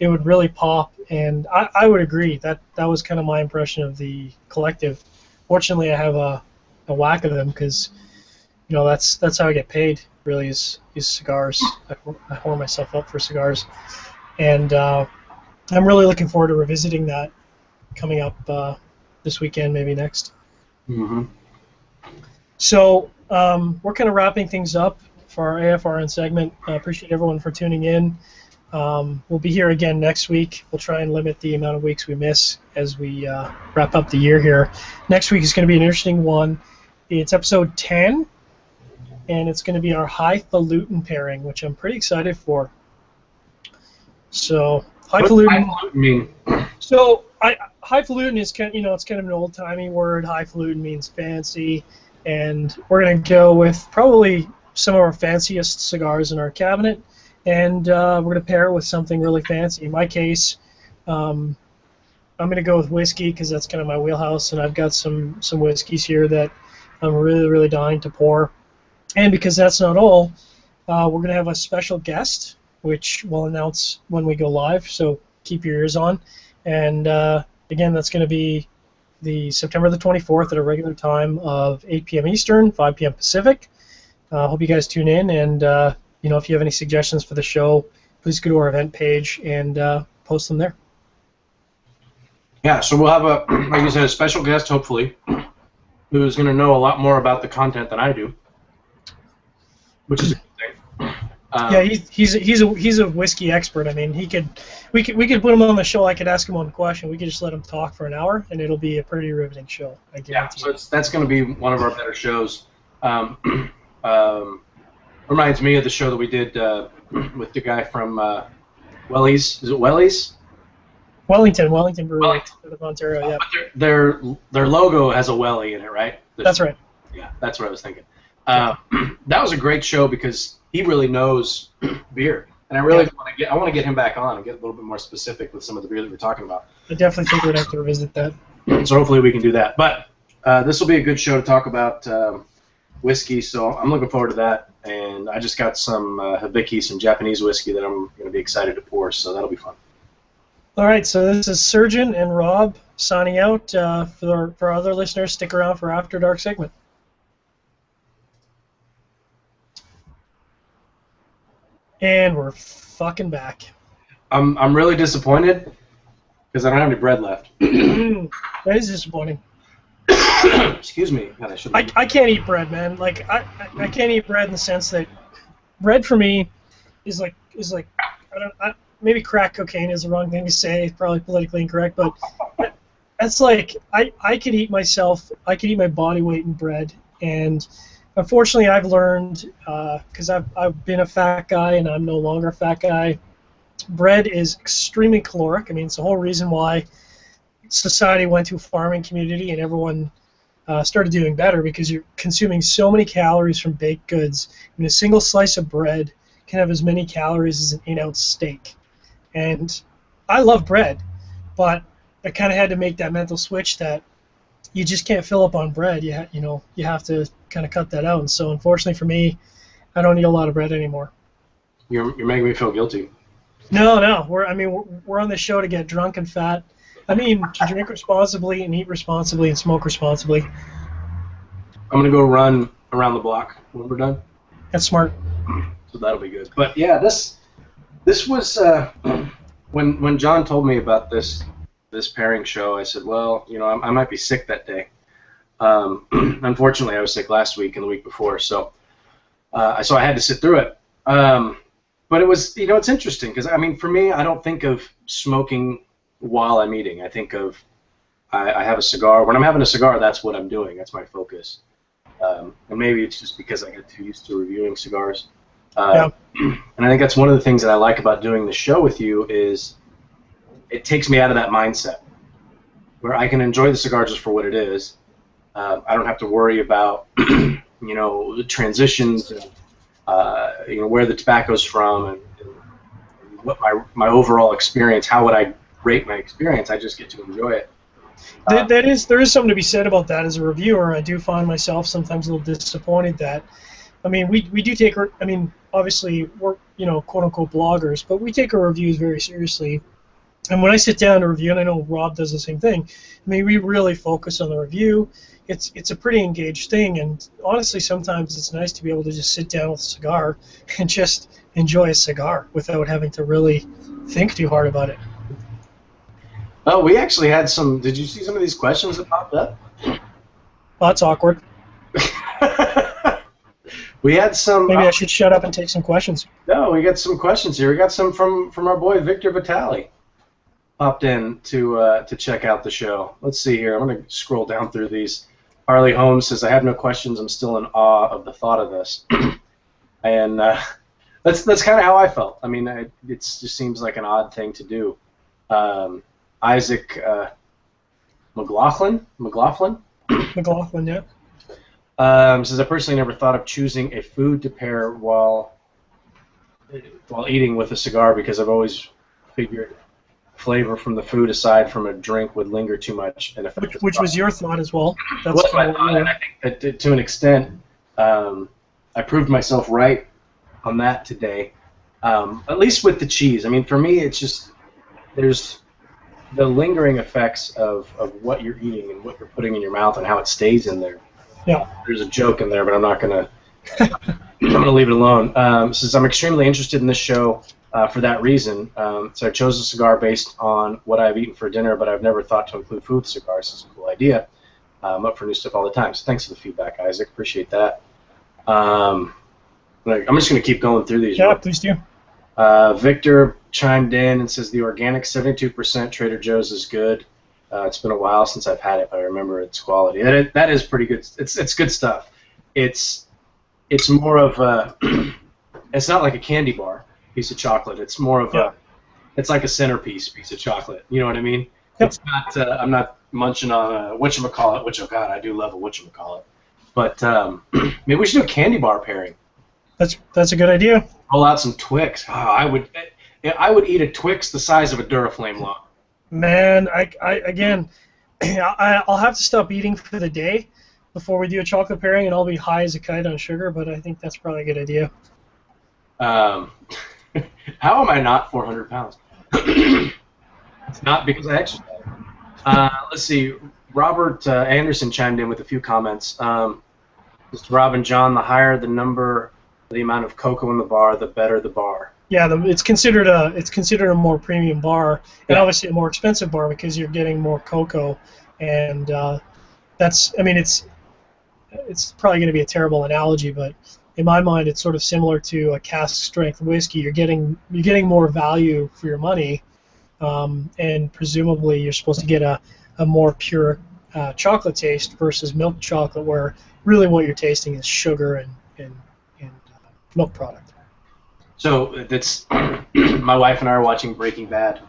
it would really pop, and I would agree. That was kind of my impression of the collective. Fortunately, I have a whack of them because that's how I get paid. Really, is cigars. I whore myself up for cigars, and I'm really looking forward to revisiting that coming up this weekend, maybe next. Mm-hmm. So we're kind of wrapping things up for our AFRN segment. I appreciate everyone for tuning in. We'll be here again next week. We'll try and limit the amount of weeks we miss as we wrap up the year here. Next week is going to be an interesting one. It's episode 10. And it's going to be our highfalutin pairing, which I'm pretty excited for. So highfalutin. What does highfalutin mean? So highfalutin is it's kind of an old timey word. Highfalutin means fancy, and we're going to go with probably some of our fanciest cigars in our cabinet, and we're going to pair it with something really fancy. In my case, I'm going to go with whiskey because that's kind of my wheelhouse, and I've got some whiskeys here that I'm really, really dying to pour. And because that's not all, we're going to have a special guest, which we'll announce when we go live, so keep your ears on. And again, that's going to be the September the 24th at a regular time of 8 p.m. Eastern, 5 p.m. Pacific. Hope you guys tune in, and if you have any suggestions for the show, please go to our event page and post them there. Yeah, so we'll have like you said, a special guest, hopefully, who's going to know a lot more about the content than I do. Which is a good thing. Yeah, he's a whiskey expert. I mean, we could put him on the show. I could ask him one question. We could just let him talk for an hour, and it'll be a pretty riveting show. I guarantee. Yeah, so that's going to be one of our better shows. Reminds me of the show that we did with the guy from Wellies. Is it Wellies? Wellington Brewery Wellington. out of Ontario. Yeah, But their logo has a welly in it, right? that's right. Yeah, that's what I was thinking. That was a great show because he really knows beer, and I really want to get him back on and get a little bit more specific with some of the beer that we're talking about. I definitely think we'd have to revisit that. So hopefully we can do that. But this will be a good show to talk about whiskey, so I'm looking forward to that. And I just got some Hibiki, some Japanese whiskey that I'm going to be excited to pour, so that'll be fun. All right, so this is Surgeon and Rob signing out. For other listeners, stick around for After Dark segment. And we're fucking back. I'm really disappointed because I don't have any bread left. That is disappointing. Excuse me. God, I can't eat bread, man. Like I can't eat bread in the sense that bread for me is like maybe crack cocaine is the wrong thing to say. It's probably politically incorrect, but that's like I could eat myself. I could eat my body weight in bread, and unfortunately, I've learned because I've been a fat guy and I'm no longer a fat guy. Bread is extremely caloric. I mean, it's the whole reason why society went to a farming community and everyone started doing better because you're consuming so many calories from baked goods. I mean, a single slice of bread can have as many calories as an 8-ounce steak. And I love bread, but I kind of had to make that mental switch that you just can't fill up on bread. You have to kind of cut that out. And so, unfortunately for me, I don't eat a lot of bread anymore. You're making me feel guilty. No. We're on this show to get drunk and fat. I mean, to drink responsibly and eat responsibly and smoke responsibly. I'm gonna go run around the block when we're done. That's smart. So that'll be good. But yeah, this was when John told me about this pairing show. I said, well, I might be sick that day. Unfortunately, I was sick last week and the week before, so I had to sit through it. But it was, it's interesting because for me, I don't think of smoking while I'm eating. I think of I have a cigar. When I'm having a cigar, that's what I'm doing. That's my focus. And maybe it's just because I get too used to reviewing cigars. And I think that's one of the things that I like about doing the show with you is it takes me out of that mindset where I can enjoy the cigar just for what it is. I don't have to worry about the transitions and where the tobacco's from and what my overall experience. How would I rate my experience? I just get to enjoy it. There is something to be said about that. As a reviewer, I do find myself sometimes a little disappointed that, we do take, obviously we're, quote unquote bloggers, but we take our reviews very seriously. And when I sit down to review, and I know Rob does the same thing, we really focus on the review. It's a pretty engaged thing, and honestly, sometimes it's nice to be able to just sit down with a cigar and just enjoy a cigar without having to really think too hard about it. Oh, we actually had some. Did you see some of these questions that popped up? Well, that's awkward. We had some. Maybe I should shut up and take some questions. No, we got some questions here. We got some from our boy Victor Vitale. Popped in to check out the show. Let's see here. I'm going to scroll down through these. Harley Holmes says, I have no questions. I'm still in awe of the thought of this. And that's kind of how I felt. It just seems like an odd thing to do. Isaac McLaughlin, yeah. Says, I personally never thought of choosing a food to pair while eating with a cigar because I've always figured flavor from the food aside from a drink would linger too much and affect which was your thought as well. That's what I thought, and I think that to an extent I proved myself right on that today, at least with the cheese. For me, it's just there's the lingering effects of what you're eating and what you're putting in your mouth and how it stays in there. Yeah. There's a joke in there, but I'm not going to I'm going to leave it alone. Says, I'm extremely interested in this show for that reason. So I chose a cigar based on what I've eaten for dinner, but I've never thought to include food with cigars. It's a cool idea. I'm up for new stuff all the time. So thanks for the feedback, Isaac. Appreciate that. I'm just going to keep going through these. Yeah, please do. Victor chimed in and says the organic 72% Trader Joe's is good. It's been a while since I've had it, but I remember its quality. That is pretty good. It's good stuff. It's more of a. It's not like a candy bar piece of chocolate. It's more of a. it's like a centerpiece piece of chocolate. You know what I mean? Yep. It's not. I'm not munching on a whatchamacallit, which, oh God, I do love a whatchamacallit. But maybe we should do a candy bar pairing. That's a good idea. Roll out some Twix. Oh, I would eat a Twix the size of a Duraflame log. Man, again, I'll have to stop eating for the day before we do a chocolate pairing, and I'll be high as a kite on sugar. But I think that's probably a good idea. How am I not 400 pounds? It's not because I exercise. Let's see. Robert Anderson chimed in with a few comments. Mr. Rob and John, the higher the number, the amount of cocoa in the bar, the better the bar. Yeah, it's considered a more premium bar, and obviously a more expensive bar because you're getting more cocoa, and that's. I mean, it's probably going to be a terrible analogy, but in my mind, it's sort of similar to a cask strength whiskey. You're getting more value for your money, and presumably you're supposed to get a more pure chocolate taste versus milk chocolate, where really what you're tasting is sugar and milk product. So that's my wife and I are watching Breaking Bad.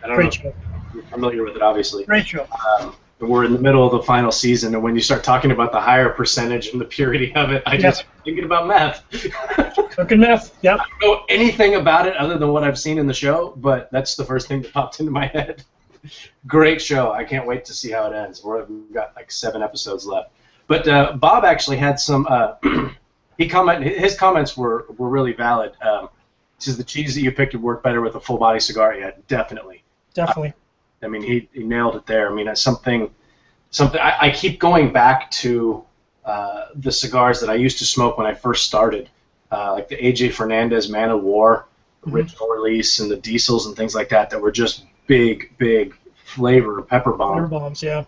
I don't know show. if you're familiar with it, obviously. Great show. We're in the middle of the final season, and when you start talking about the higher percentage and the purity of it, I just thinking about meth. Cooking meth. Yep. I don't know anything about it other than what I've seen in the show, but that's the first thing that popped into my head. Great show. I can't wait to see how it ends. We've got like 7 episodes left. But Bob actually had some. His comments were really valid. He says the cheese that you picked would work better with a full body cigar. Yeah, definitely. Definitely. I mean, he nailed it there. I mean, it's something. I keep going back to the cigars that I used to smoke when I first started, like the AJ Fernandez Man of War original release and the diesels and things like that were just big flavor pepper bombs. Flavor bombs, yeah.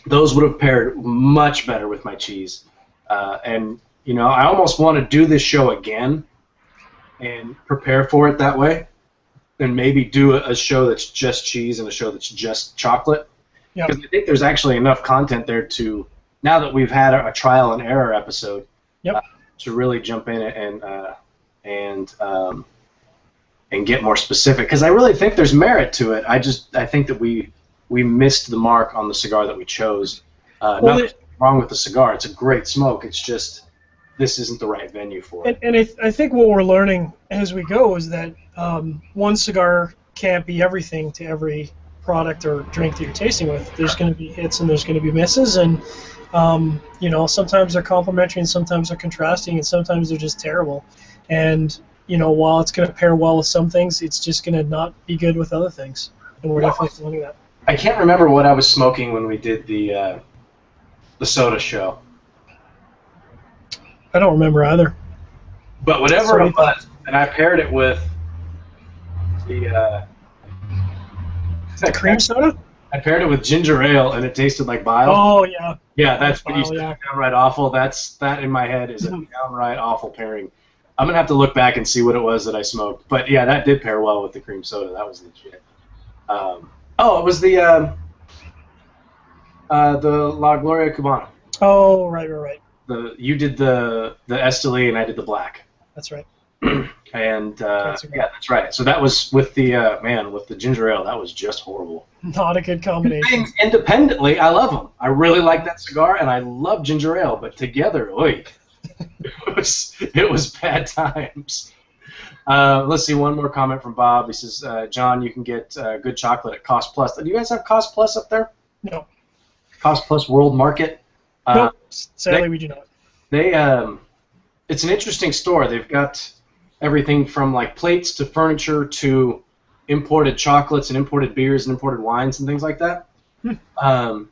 Those would have paired much better with my cheese. And, you know, I almost want to do this show again and prepare for it that way, and maybe do a show that's just cheese and a show that's just chocolate. Because I think there's actually enough content there to, now that we've had a trial and error episode, to really jump in and get more specific. Because I really think there's merit to it. I think that we missed the mark on the cigar that we chose. Nothing wrong with the cigar. It's a great smoke. It's just this isn't the right venue for it. And I think what we're learning as we go is that one cigar can't be everything to every product or drink that you're tasting with. There's going to be hits and there's going to be misses, and you know, sometimes they're complementary and sometimes they're contrasting and sometimes they're just terrible. And you know, while it's going to pair well with some things, it's just going to not be good with other things. And we're definitely learning that. I can't remember what I was smoking when we did the soda show. I don't remember either. But whatever it was, and I paired it with the cream soda? I paired it with ginger ale, and it tasted like bile. Oh, yeah. Yeah, that's what you said, yeah. downright awful. That in my head is a downright awful pairing. I'm going to have to look back and see what it was that I smoked. But, yeah, that did pair well with the cream soda. That was legit. It was the La Gloria Cubana. Oh, right. You did the Esteli and I did the black. That's right. And that's right. So that was with the with the ginger ale. That was just horrible. Not a good combination. Independently, I love them. I really like that cigar, and I love ginger ale. But together, it was bad times. Let's see, one more comment from Bob. He says, John, you can get good chocolate at Cost Plus. Do you guys have Cost Plus up there? No. Cost Plus World Market? Nope. Sadly, we do not. It's an interesting store. They've got everything from like plates to furniture to imported chocolates and imported beers and imported wines and things like that. And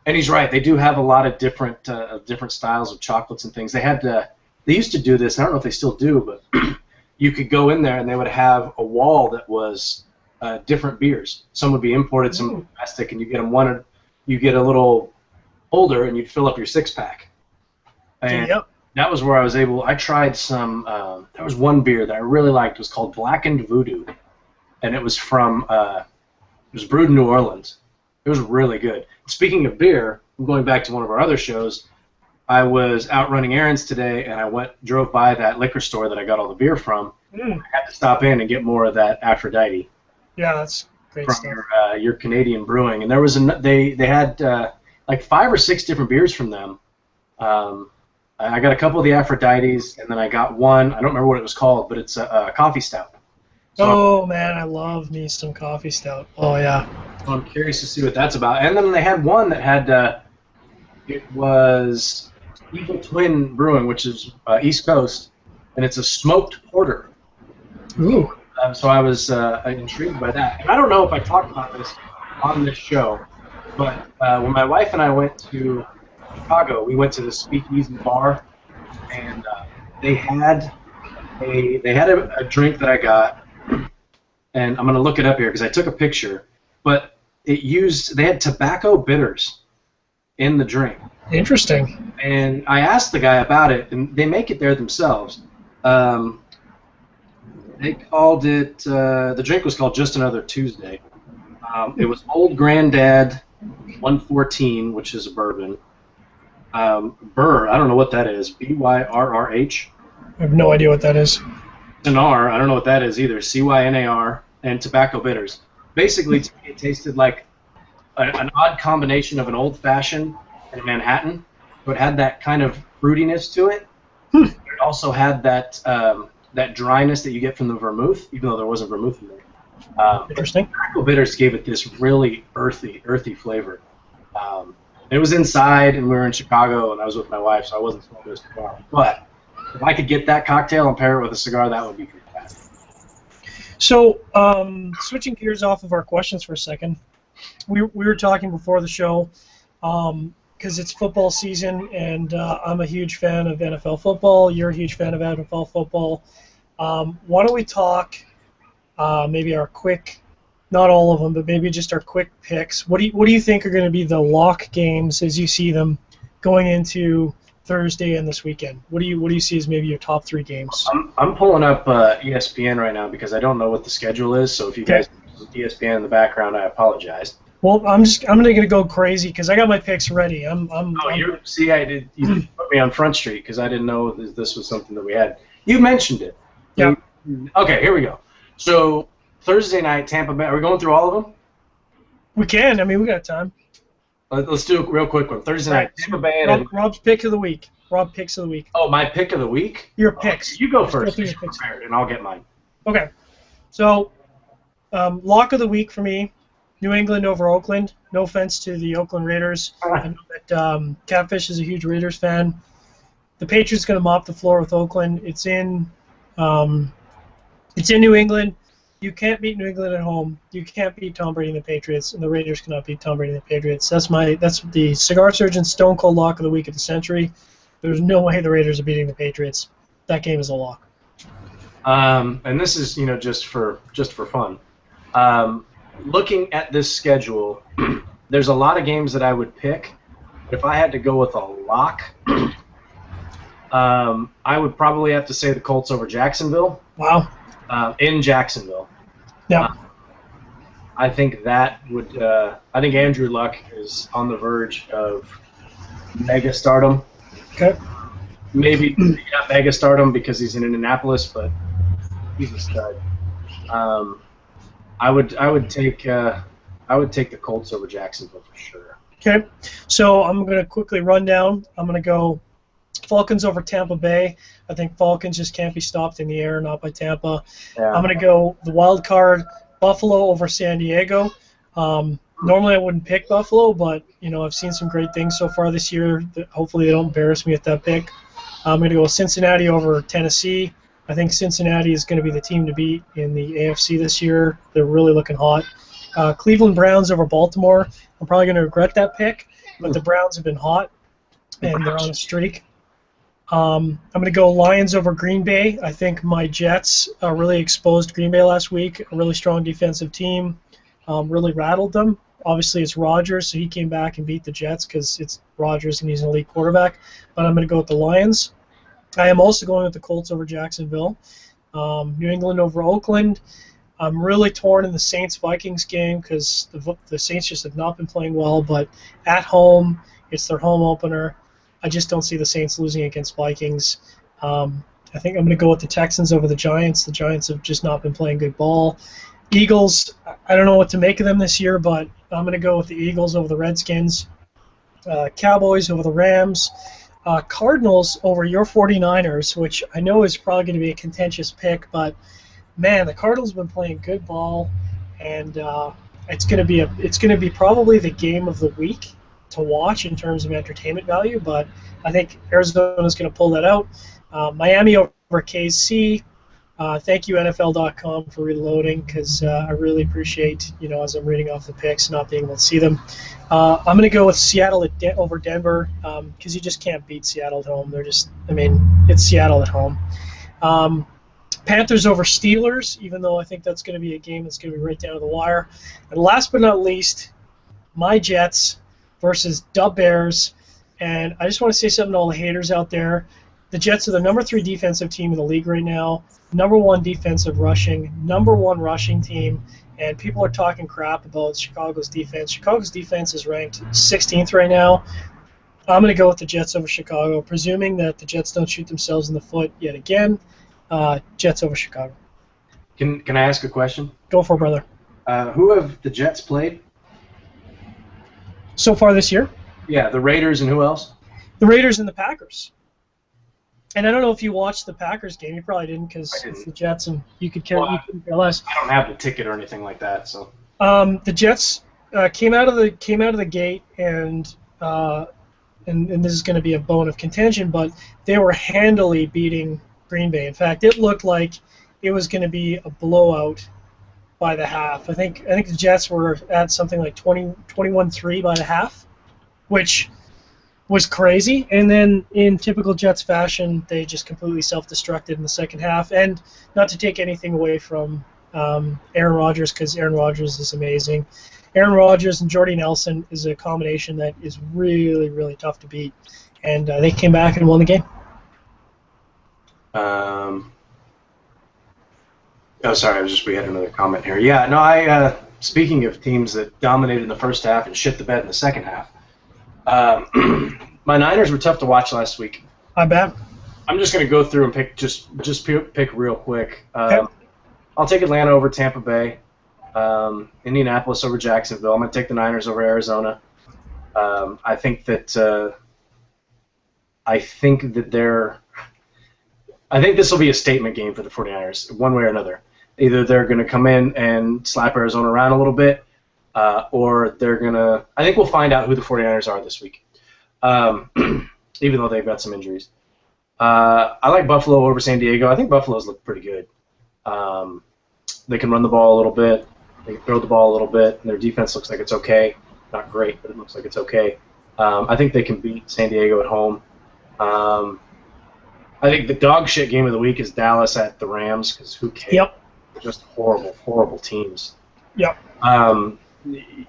he's right. They do have a lot of different styles of chocolates and things. They used to do this. I don't know if they still do, but you could go in there and they would have a wall that was different beers. Some would be imported, some would be domestic, and you get them you get a little holder and you'd fill up your 6-pack. And that was where I tried some, there was one beer that I really liked. It was called Blackened Voodoo. And it was from, it was brewed in New Orleans. It was really good. Speaking of beer, I'm going back to one of our other shows. I was out running errands today, and I drove by that liquor store that I got all the beer from. Mm. I had to stop in and get more of that Aphrodite Yeah, that's great from stuff. your Canadian brewing, and there was they had like 5 or 6 different beers from them. I got a couple of the Aphrodites, and then I got one. I don't remember what it was called, but it's a coffee stout. Oh man, I love me some coffee stout. Oh yeah. So I'm curious to see what that's about. And then they had one that had it was Evil Twin Brewing, which is East Coast, and it's a smoked porter. Ooh. So I was intrigued by that. And I don't know if I talked about this on this show, but when my wife and I went to Chicago, we went to the Speakeasy Bar, and they had a drink that I got, and I'm gonna look it up here because I took a picture, but they had tobacco bitters in the drink. Interesting. And I asked the guy about it, and they make it there themselves. They called it, the drink was called Just Another Tuesday. It was Old Granddad 114, which is a bourbon. Burr, I don't know what that is. Byrrh. I have no idea what that is. Cynar, I don't know what that is either. Cynar, and tobacco bitters. Basically, to me, it tasted like an odd combination of an old fashioned and a Manhattan. So it had that kind of fruitiness to it. It also had that that dryness that you get from the vermouth, even though there wasn't vermouth in there. Interesting. Tobacco bitters gave it this really earthy flavor. It was inside, and we were in Chicago, and I was with my wife, so I wasn't smoking a cigar. But if I could get that cocktail and pair it with a cigar, that would be fantastic. So, switching gears off of our questions for a second, we were talking before the show, because it's football season, and I'm a huge fan of NFL football. You're a huge fan of NFL football. Why don't we talk maybe our quick, not all of them, but maybe just our quick picks. What do you think are going to be the lock games as you see them going into Thursday and this weekend? What do you see as maybe your top 3 games? I'm pulling up ESPN right now because I don't know what the schedule is. So if you guys have ESPN in the background, I apologize. Well, I'm gonna go crazy because I got my picks ready. You did put me on Front Street because I didn't know this was something that we had. You mentioned it. Yeah. Okay, here we go. So Thursday night, Tampa Bay. Are we going through all of them? We can. I mean, we got time. Let's do a real quick one. Thursday night, Tampa Bay. Rob's pick of the week. Rob picks of the week. Oh, my pick of the week? Your picks. Okay, you go first. Go prepared, and I'll get mine. Okay. So, lock of the week for me, New England over Oakland. No offense to the Oakland Raiders. I know that Catfish is a huge Raiders fan. The Patriots going to mop the floor with Oakland. It's in New England. You can't beat New England at home. You can't beat Tom Brady and the Patriots, and the Raiders cannot beat Tom Brady and the Patriots. That's the Cigar Surgeon Stone Cold lock of the week of the century. There's no way the Raiders are beating the Patriots. That game is a lock. And this is just for fun. Looking at this schedule, there's a lot of games that I would pick. But if I had to go with a lock, I would probably have to say the Colts over Jacksonville. Wow. In Jacksonville. Yeah. I think that would. I think Andrew Luck is on the verge of mega stardom. Okay. Maybe not mega stardom because he's in Indianapolis, but he's a stud. I would take the Colts over Jacksonville for sure. Okay. So I'm going to quickly run down. I'm going to go Falcons over Tampa Bay. I think Falcons just can't be stopped in the air, not by Tampa. Yeah. I'm going to go the wild card, Buffalo over San Diego. Normally I wouldn't pick Buffalo, but I've seen some great things so far this year. Hopefully they don't embarrass me at that pick. I'm going to go Cincinnati over Tennessee. I think Cincinnati is going to be the team to beat in the AFC this year. They're really looking hot. Cleveland Browns over Baltimore. I'm probably going to regret that pick, but the Browns have been hot, and they're on a streak. I'm going to go Lions over Green Bay. I think my Jets really exposed Green Bay last week. A really strong defensive team. Really rattled them. Obviously, it's Rodgers, so he came back and beat the Jets because it's Rodgers and he's an elite quarterback. But I'm going to go with the Lions. I am also going with the Colts over Jacksonville. New England over Oakland. I'm really torn in the Saints-Vikings game because the Saints just have not been playing well. But at home, it's their home opener. I just don't see the Saints losing against Vikings. I think I'm going to go with the Texans over the Giants. The Giants have just not been playing good ball. Eagles, I don't know what to make of them this year, but I'm going to go with the Eagles over the Redskins. Cowboys over the Rams. Cardinals over your 49ers, which I know is probably going to be a contentious pick, but man, the Cardinals have been playing good ball, and it's going to be probably the game of the week to watch in terms of entertainment value. But I think Arizona's going to pull that out. Miami over KC. Thank you NFL.com for reloading, because I really appreciate, as I'm reading off the picks, not being able to see them. I'm going to go with Seattle over Denver, because you just can't beat Seattle at home. It's Seattle at home. Panthers over Steelers, even though I think that's going to be a game that's going to be right down to the wire. And last but not least, my Jets versus Dub Bears. And I just want to say something to all the haters out there. The Jets are the number 3 defensive team in the league right now, number 1 defensive rushing, number 1 rushing team, and people are talking crap about Chicago's defense. Chicago's defense is ranked 16th right now. I'm going to go with the Jets over Chicago, presuming that the Jets don't shoot themselves in the foot yet again. Jets over Chicago. Can I ask a question? Go for it, brother. Who have the Jets played? So far this year? Yeah, the Raiders and who else? The Raiders and the Packers. And I don't know if you watched the Packers game. You probably didn't, because it's the Jets, and you could care less. I don't have the ticket or anything like that, so. The Jets came out of the gate, and this is going to be a bone of contention, but they were handily beating Green Bay. In fact, it looked like it was going to be a blowout by the half. I think the Jets were at something like 21-3 by the half, which was crazy. And then in typical Jets fashion, they just completely self-destructed in the second half. And not to take anything away from Aaron Rodgers, because Aaron Rodgers is amazing. Aaron Rodgers and Jordy Nelson is a combination that is really, really tough to beat. And they came back and won the game. Sorry, we had another comment here. Yeah, no, speaking of teams that dominated in the first half and shit the bed in the second half, my Niners were tough to watch last week. I bet. I'm just going to go through and pick real quick. Okay. I'll take Atlanta over Tampa Bay, Indianapolis over Jacksonville. I'm going to take the Niners over Arizona. I think this will be a statement game for the 49ers, one way or another. Either they're going to come in and slap Arizona around a little bit, or they're going to – I think we'll find out who the 49ers are this week, even though they've got some injuries. I like Buffalo over San Diego. I think Buffalo's look pretty good. They can run the ball a little bit. They can throw the ball a little bit. And their defense looks like it's okay. Not great, but it looks like it's okay. I think they can beat San Diego at home. I think the dog shit game of the week is Dallas at the Rams, because who cares? Yep. They're just horrible, horrible teams. Yep.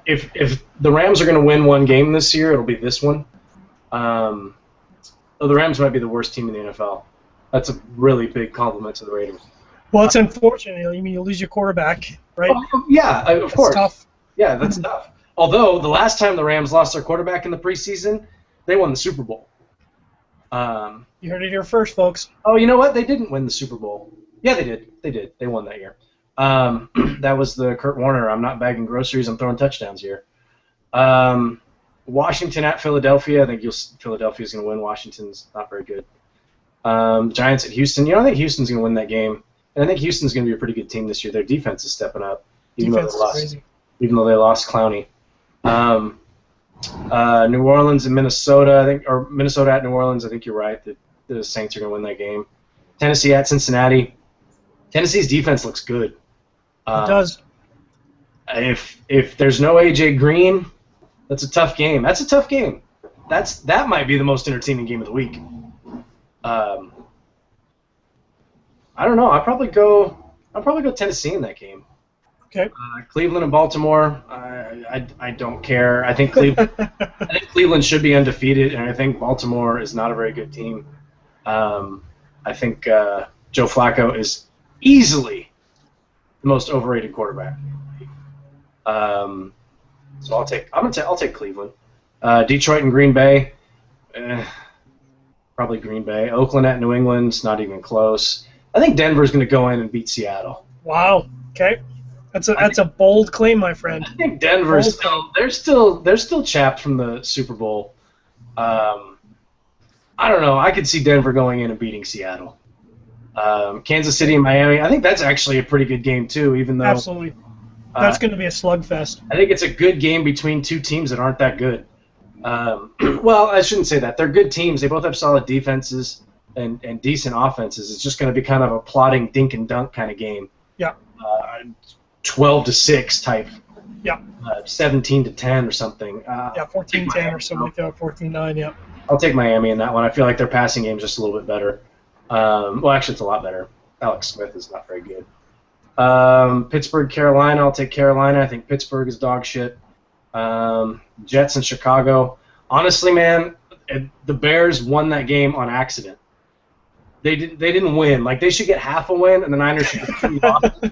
If the Rams are going to win one game this year, it'll be this one. The Rams might be the worst team in the NFL. That's a really big compliment to the Raiders. Well, it's unfortunate. I mean, you lose your quarterback, right? Yeah, of course. Tough. Yeah, that's tough. Although the last time the Rams lost their quarterback in the preseason, they won the Super Bowl. You heard it here first, folks. Oh, you know what? They didn't win the Super Bowl. Yeah, they did. They did. They won that year. That was the Kurt Warner, I'm not bagging groceries, I'm throwing touchdowns here. Washington at Philadelphia. I think Philadelphia's going to win. Washington's not very good. Giants at Houston. I think Houston's going to win that game. And I think Houston's going to be a pretty good team this year. Their defense is stepping up, even though they lost Clowney. New Orleans and Minnesota, or Minnesota at New Orleans. I think you're right. The Saints are going to win that game. Tennessee at Cincinnati. Tennessee's defense looks good. It does. If there's no AJ Green, that's a tough game. That's a tough game. That might be the most entertaining game of the week. I don't know. I'll probably go Tennessee in that game. Okay. Cleveland and Baltimore. I don't care. I think Cleveland should be undefeated, and I think Baltimore is not a very good team. I think Joe Flacco is easily the most overrated quarterback. So I'll take Cleveland. Detroit and Green Bay. Probably Green Bay. Oakland at New England's not even close. I think Denver's going to go in and beat Seattle. Wow. Okay. That's a bold claim, my friend. I think Denver's they're still chapped from the Super Bowl. I don't know. I could see Denver going in and beating Seattle. Kansas City and Miami. I think that's actually a pretty good game too, even though Absolutely. That's going to be a slugfest. I think it's a good game between two teams that aren't that good. Well, I shouldn't say that. They're good teams. They both have solid defenses and decent offenses. It's just going to be kind of a plodding dink and dunk kind of game. Yeah. 12-6 type. Yeah. 17-10 or something. Yeah, 14-10 or something like that. 14-9. Yeah. I'll take Miami in that one. I feel like their passing game is just a little bit better. Well, actually, it's a lot better. Alex Smith is not very good. Pittsburgh, Carolina. I'll take Carolina. I think Pittsburgh is dog shit. Jets and Chicago. Honestly, man, the Bears won that game on accident. They didn't win. Like, they should get half a win, and the Niners should get 2 losses.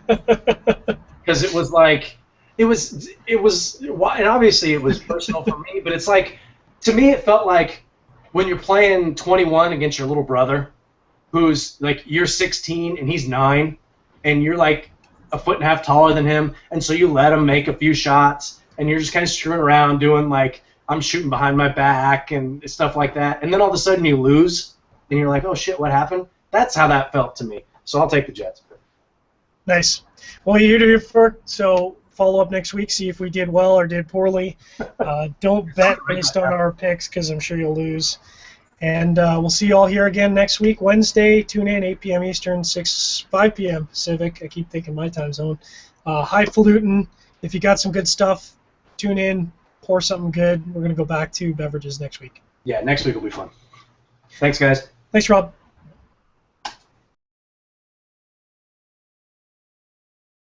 Because it was like, it was, and obviously it was personal for me, but it's like, to me it felt like when you're playing 21 against your little brother, who's like, you're 16 and he's 9, and you're like a foot and a half taller than him, and so you let him make a few shots, and you're just kind of screwing around doing like, I'm shooting behind my back and stuff like that, and then all of a sudden you lose, and you're like, oh shit, what happened? That's how that felt to me. So I'll take the Jets. Nice. Well, you're here for, so follow up next week, see if we did well or did poorly. Don't bet based on our picks because I'm sure you'll lose. And we'll see you all here again next week, Wednesday. Tune in, 8 p.m. Eastern, 5 p.m. Pacific. I keep thinking my time zone. Highfalutin. If you got some good stuff, tune in, pour something good. We're going to go back to beverages next week. Yeah, next week will be fun. Thanks, guys. Thanks, Rob.